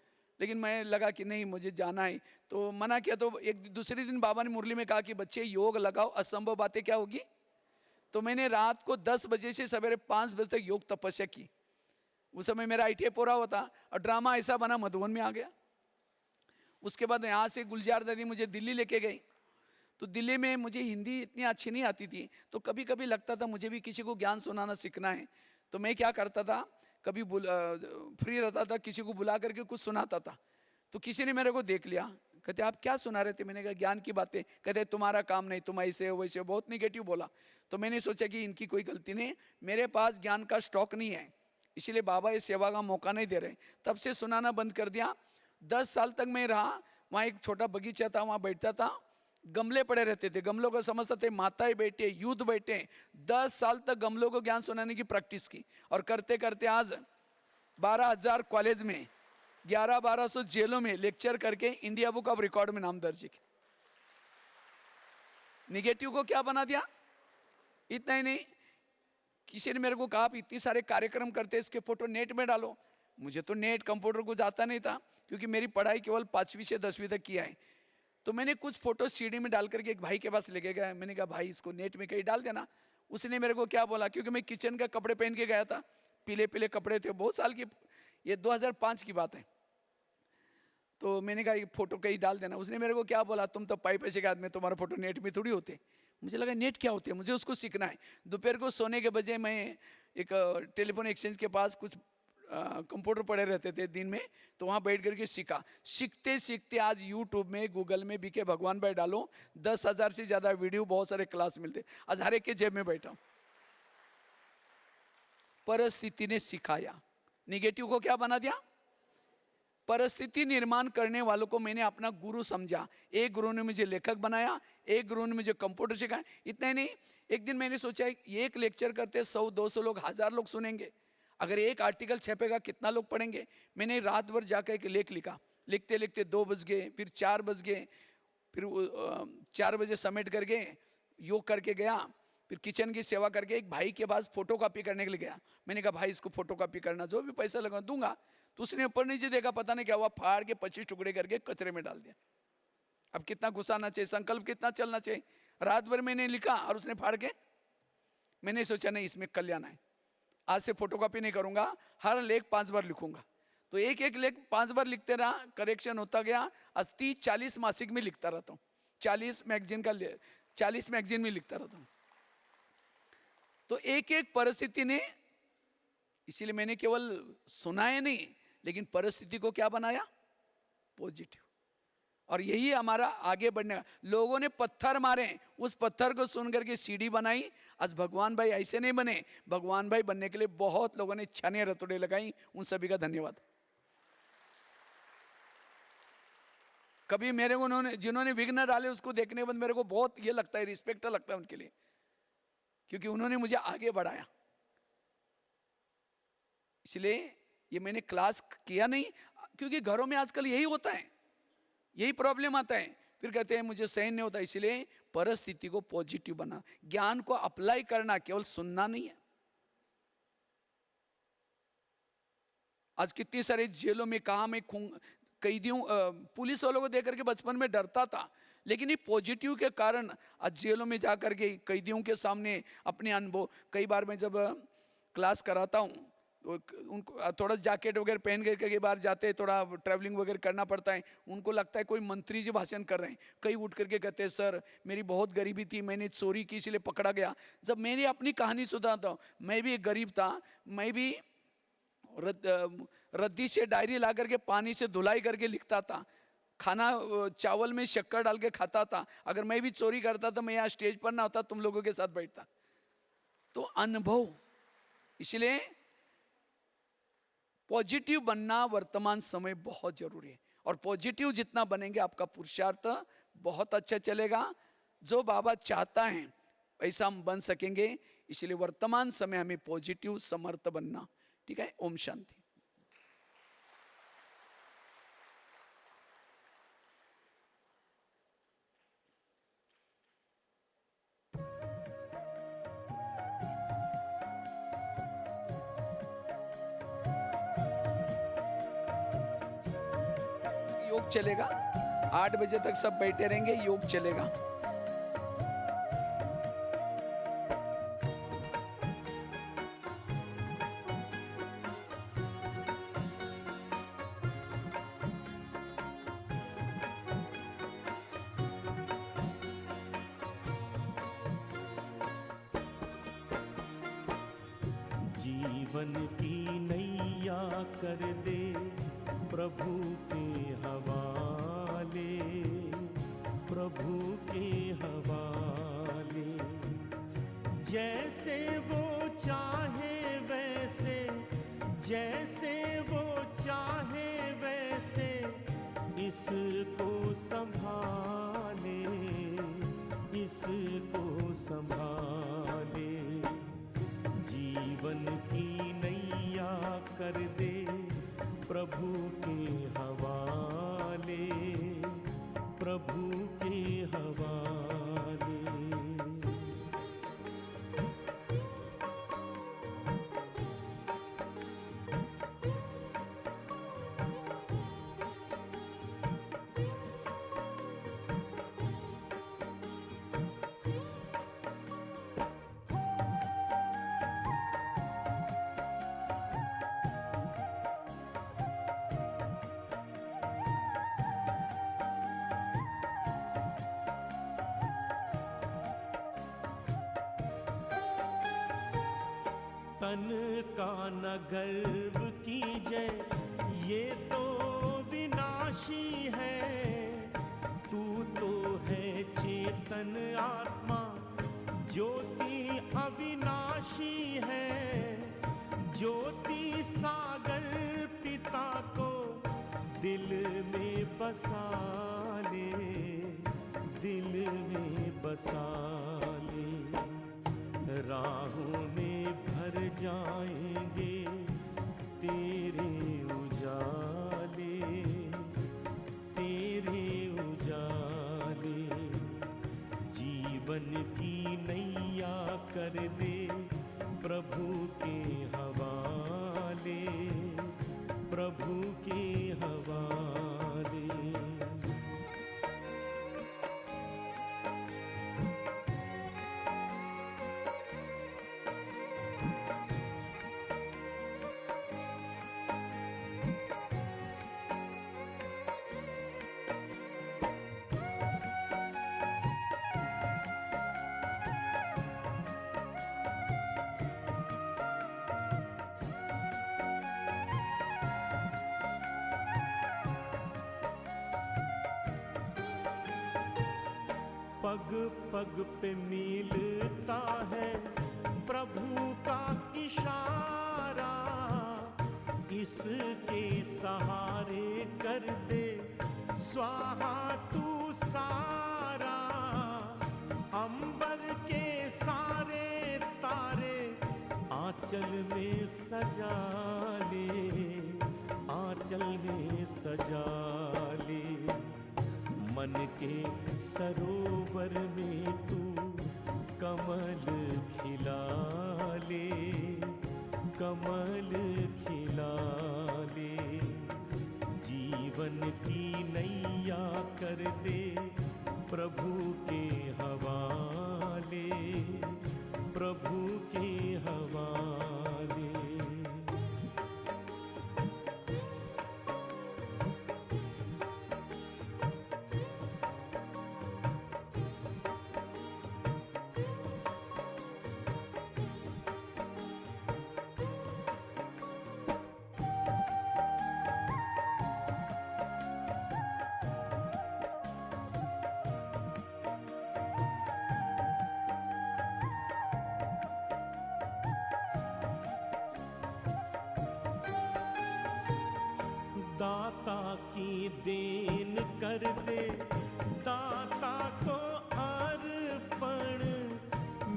लेकिन मैं लगा कि नहीं मुझे जाना है, तो मना किया। तो एक दूसरे दिन बाबा ने मुरली में कहा कि बच्चे योग लगाओ, असंभव बातें क्या होगी। तो मैंने रात को 10 बजे से सवेरे 5 बजे तक योग तपस्या की। उस समय मेरा ITI पूरा हुआ था और ड्रामा ऐसा बना मधुबन में आ गया। उसके बाद यहाँ से गुलजार दादी मुझे दिल्ली लेके गई। तो दिल्ली में मुझे हिंदी इतनी अच्छी नहीं आती थी, तो कभी कभी लगता था मुझे भी किसी को ज्ञान सुनाना सीखना है। तो मैं क्या करता था, कभी फ्री रहता था, किसी को बुला करके कुछ सुनाता था। तो किसी ने मेरे को देख लिया, कहते आप क्या सुना रहे थे। मैंने कहा ज्ञान की बातें। कहते तुम्हारा काम नहीं, तुम ऐसे हो वैसे हो, बहुत निगेटिव बोला। तो मैंने सोचा कि इनकी कोई गलती नहीं, मेरे पास ज्ञान का स्टॉक नहीं है, इसलिए बाबा ये सेवा का मौका नहीं दे रहे। तब से सुनाना बंद कर दिया। 10 साल तक मैं रहा। वहाँ एक छोटा बगीचा था, वहाँ बैठता था, गमले पड़े रहते थे, गमलों को समझते थे माताएं बैठे, यूथ बैठे। 10 साल तक गमलों को ज्ञान सुनाने की प्रैक्टिस की। और करते करते आज 12,000 कॉलेज में, 1100-1200 जेलों में लेक्चर करके इंडिया बुक ऑफ रिकॉर्ड में नाम दर्ज किया। निगेटिव को क्या बना दिया। इतना ही नहीं, किसी ने मेरे को कहा आप इतने सारे कार्यक्रम करते, इसके फोटो नेट में डालो। मुझे तो नेट कंप्यूटर कुछ आता नहीं था, क्योंकि मेरी पढ़ाई केवल 5वीं से 10वीं तक किया है। तो मैंने कुछ फोटो CD में डाल करके एक भाई के पास लेके गया। मैंने कहा भाई इसको नेट में कहीं डाल देना। उसने मेरे को क्या बोला, क्योंकि मैं किचन का कपड़े पहन के गया था, पीले पीले कपड़े थे, बहुत साल की, ये 2005 की बात है। तो मैंने कहा ये फोटो कहीं डाल देना। उसने मेरे को क्या बोला, तुम तो पैसे के आदमी, तुम्हारा फोटो नेट में थोड़ी होते। मुझे लगा नेट क्या होते हैं, मुझे उसको सीखना है। दोपहर को सोने के बजे मैं एक टेलीफोन एक्सचेंज के पास कुछ कंप्यूटर पढ़े रहते थे दिन में, तो वहाँ बैठ करके सीखा। सीखते सीखते आज यूट्यूब में, गूगल में बीके भगवान भाई डालो, 10,000 से ज़्यादा वीडियो, बहुत सारे क्लास मिलते। आज हर एक के जेब में बैठा हूँ। परिस्थिति ने सिखाया, निगेटिव को क्या बना दिया? परिस्थिति निर्माण करने वालों को मैंने अपना गुरु समझा। एक गुरु ने मुझे लेखक बनाया, एक गुरु ने मुझे कंप्यूटर सिखाया। इतना ही नहीं, एक दिन मैंने सोचा एक लेक्चर करते 100-200 लोग, 1000 लोग सुनेंगे, अगर एक आर्टिकल छपेगा कितना लोग पढ़ेंगे। मैंने रात भर जाकर एक लेख लिखा, लिखते लिखते 2 बज गए, फिर 4 बज गए, फिर 4 बजे समेट करके योग करके गया, फिर किचन की सेवा करके एक भाई के पास फोटो कॉपी करने के लिए गया। मैंने कहा भाई इसको फोटो कॉपी करना, जो भी पैसा लगा दूंगा। तो उसने ऊपर नीचे देखा, पता नहीं क्या हुआ, फाड़ के 25 टुकड़े करके कचरे में डाल दिया। अब कितना गुस्सा आना चाहिए, संकल्प कितना चलना चाहिए। रात भर मैंने लिखा और उसने फाड़ के, मैंने सोचा नहीं इसमें कल्याण है, आज से फोटोकॉपी नहीं करूंगा, हर लेख 5 बार लिखूंगा। तो एक एक लेख 5 बार लिखते रहा, करेक्शन होता गया। आज 30-40 मासिक में लिखता रहता हूँ, 40 मैगजीन में लिखता रहता हूँ। तो एक एक परिस्थिति ने, इसीलिए मैंने केवल सुनाया नहीं, लेकिन परिस्थिति को क्या बनाया? पॉजिटिव। और यही हमारा आगे बढ़ने का। लोगों ने पत्थर मारे, उस पत्थर को सुन करके सीढ़ी बनाई। आज भगवान भाई ऐसे नहीं बने, भगवान भाई बनने के लिए बहुत लोगों ने छाने रतोड़े लगाई। उन सभी का धन्यवाद। कभी मेरे को उन्होंने, जिन्होंने विघ्न डाले, उसको देखने के बाद मेरे को बहुत ये लगता है, रिस्पेक्ट लगता है उनके लिए, क्योंकि उन्होंने मुझे आगे बढ़ाया। इसलिए ये मैंने क्लास किया नहीं, क्योंकि घरों में आजकल यही होता है, यही प्रॉब्लम आता है। फिर कहते हैं मुझे सहन नहीं होता। इसलिए परिस्थिति को पॉजिटिव बना, ज्ञान को अप्लाई करना, केवल सुनना नहीं है। आज कितनी सारे जेलों में, कहा मैं कैदियों, पुलिस वालों को देख करके बचपन में डरता था, लेकिन ये पॉजिटिव के कारण आज जेलों में जाकर के कैदियों के सामने अपने अनुभव, कई बार मैं जब क्लास कराता हूँ तो उनको थोड़ा जैकेट वगैरह पहन करके कई बार जाते हैं, थोड़ा ट्रैवलिंग वगैरह करना पड़ता है, उनको लगता है कोई मंत्री जी भाषण कर रहे हैं। कई उठ करके कहते हैं सर मेरी बहुत गरीबी थी, मैंने चोरी की इसलिए पकड़ा गया। जब मैंने अपनी कहानी सुनाता हूँ, मैं भी एक गरीब था, मैं भी रद्दी से डायरी ला करके पानी से धुलाई करके लिखता था, खाना चावल में शक्कर डाल के खाता था। अगर मैं भी चोरी करता तो मैं यहाँ स्टेज पर ना होता, तुम लोगों के साथ बैठता। तो अनुभव, इसलिए पॉजिटिव बनना वर्तमान समय बहुत जरूरी है। और पॉजिटिव जितना बनेंगे आपका पुरुषार्थ बहुत अच्छा चलेगा। जो बाबा चाहता है ऐसा हम बन सकेंगे। इसलिए वर्तमान समय हमें पॉजिटिव समर्थ बनना। ठीक है, ओम शांति। योग चलेगा, 8 बजे तक सब बैठे रहेंगे, योग चलेगा। जीवन की नैया कर दे प्रभु के हवाले, प्रभु के हवाले। जैसे वो चाहे वैसे, जैसे वो चाहे वैसे इसको संभाले, इसको संभाले। जीवन की नैया कर दे प्रभु के हवाले, प्रभु के हवाले। तन का न गर्व कीजय, ये तो विनाशी है। तू तो है चेतन आत्मा, ज्योति अविनाशी है। ज्योति सागर पिता को दिल में बसा ले, दिल में बसा ले। राहों में भर जाएंगे तेरे उजाले, तेरे उजाले। जीवन की नैया कर दे प्रभु के हवाले, प्रभु के हवाले। पग पग पे मिलता है प्रभु का इशारा। इसके सहारे कर दे स्वाहा तू सारा। अंबर के सारे तारे आंचल में सजा ले, आंचल में सजा ले। मन के सरोवर में तू कमल खिला ले, कमल खिला ले। जीवन की नैया कर दे प्रभु के हवाले, प्रभु के हवाले। दाता की देन कर दे दाता को अर्पण।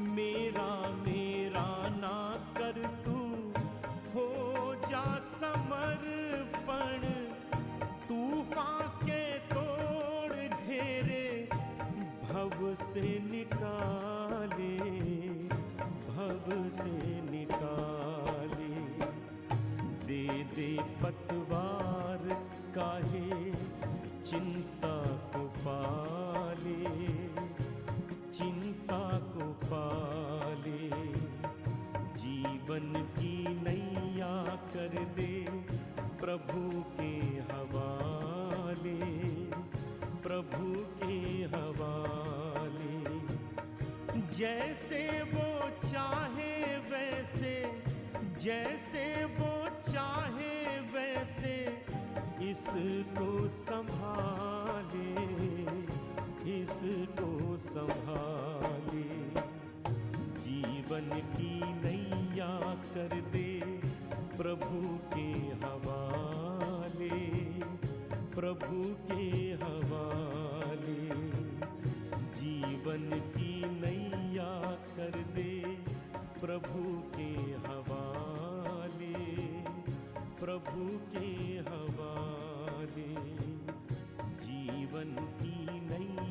मेरा मेरा ना कर तू हो जा समर्पण। तूफान के तोड़ घेरे भव से निकाले, भव से निकाले। दे दे पतवार काहे चिंता को पाले, चिंता को पाले। जीवन की नैया कर दे प्रभु के हवाले, प्रभु के हवाले। जैसे वो चाहे वैसे, जैसे वो चाहे वैसे इसको संभाले, इसको संभाले। जीवन की नैया कर दे प्रभु के हवाले, प्रभु के हवाले। जीवन की नैया कर दे प्रभु के हवाले, प्रभु के हवाले। जीवन की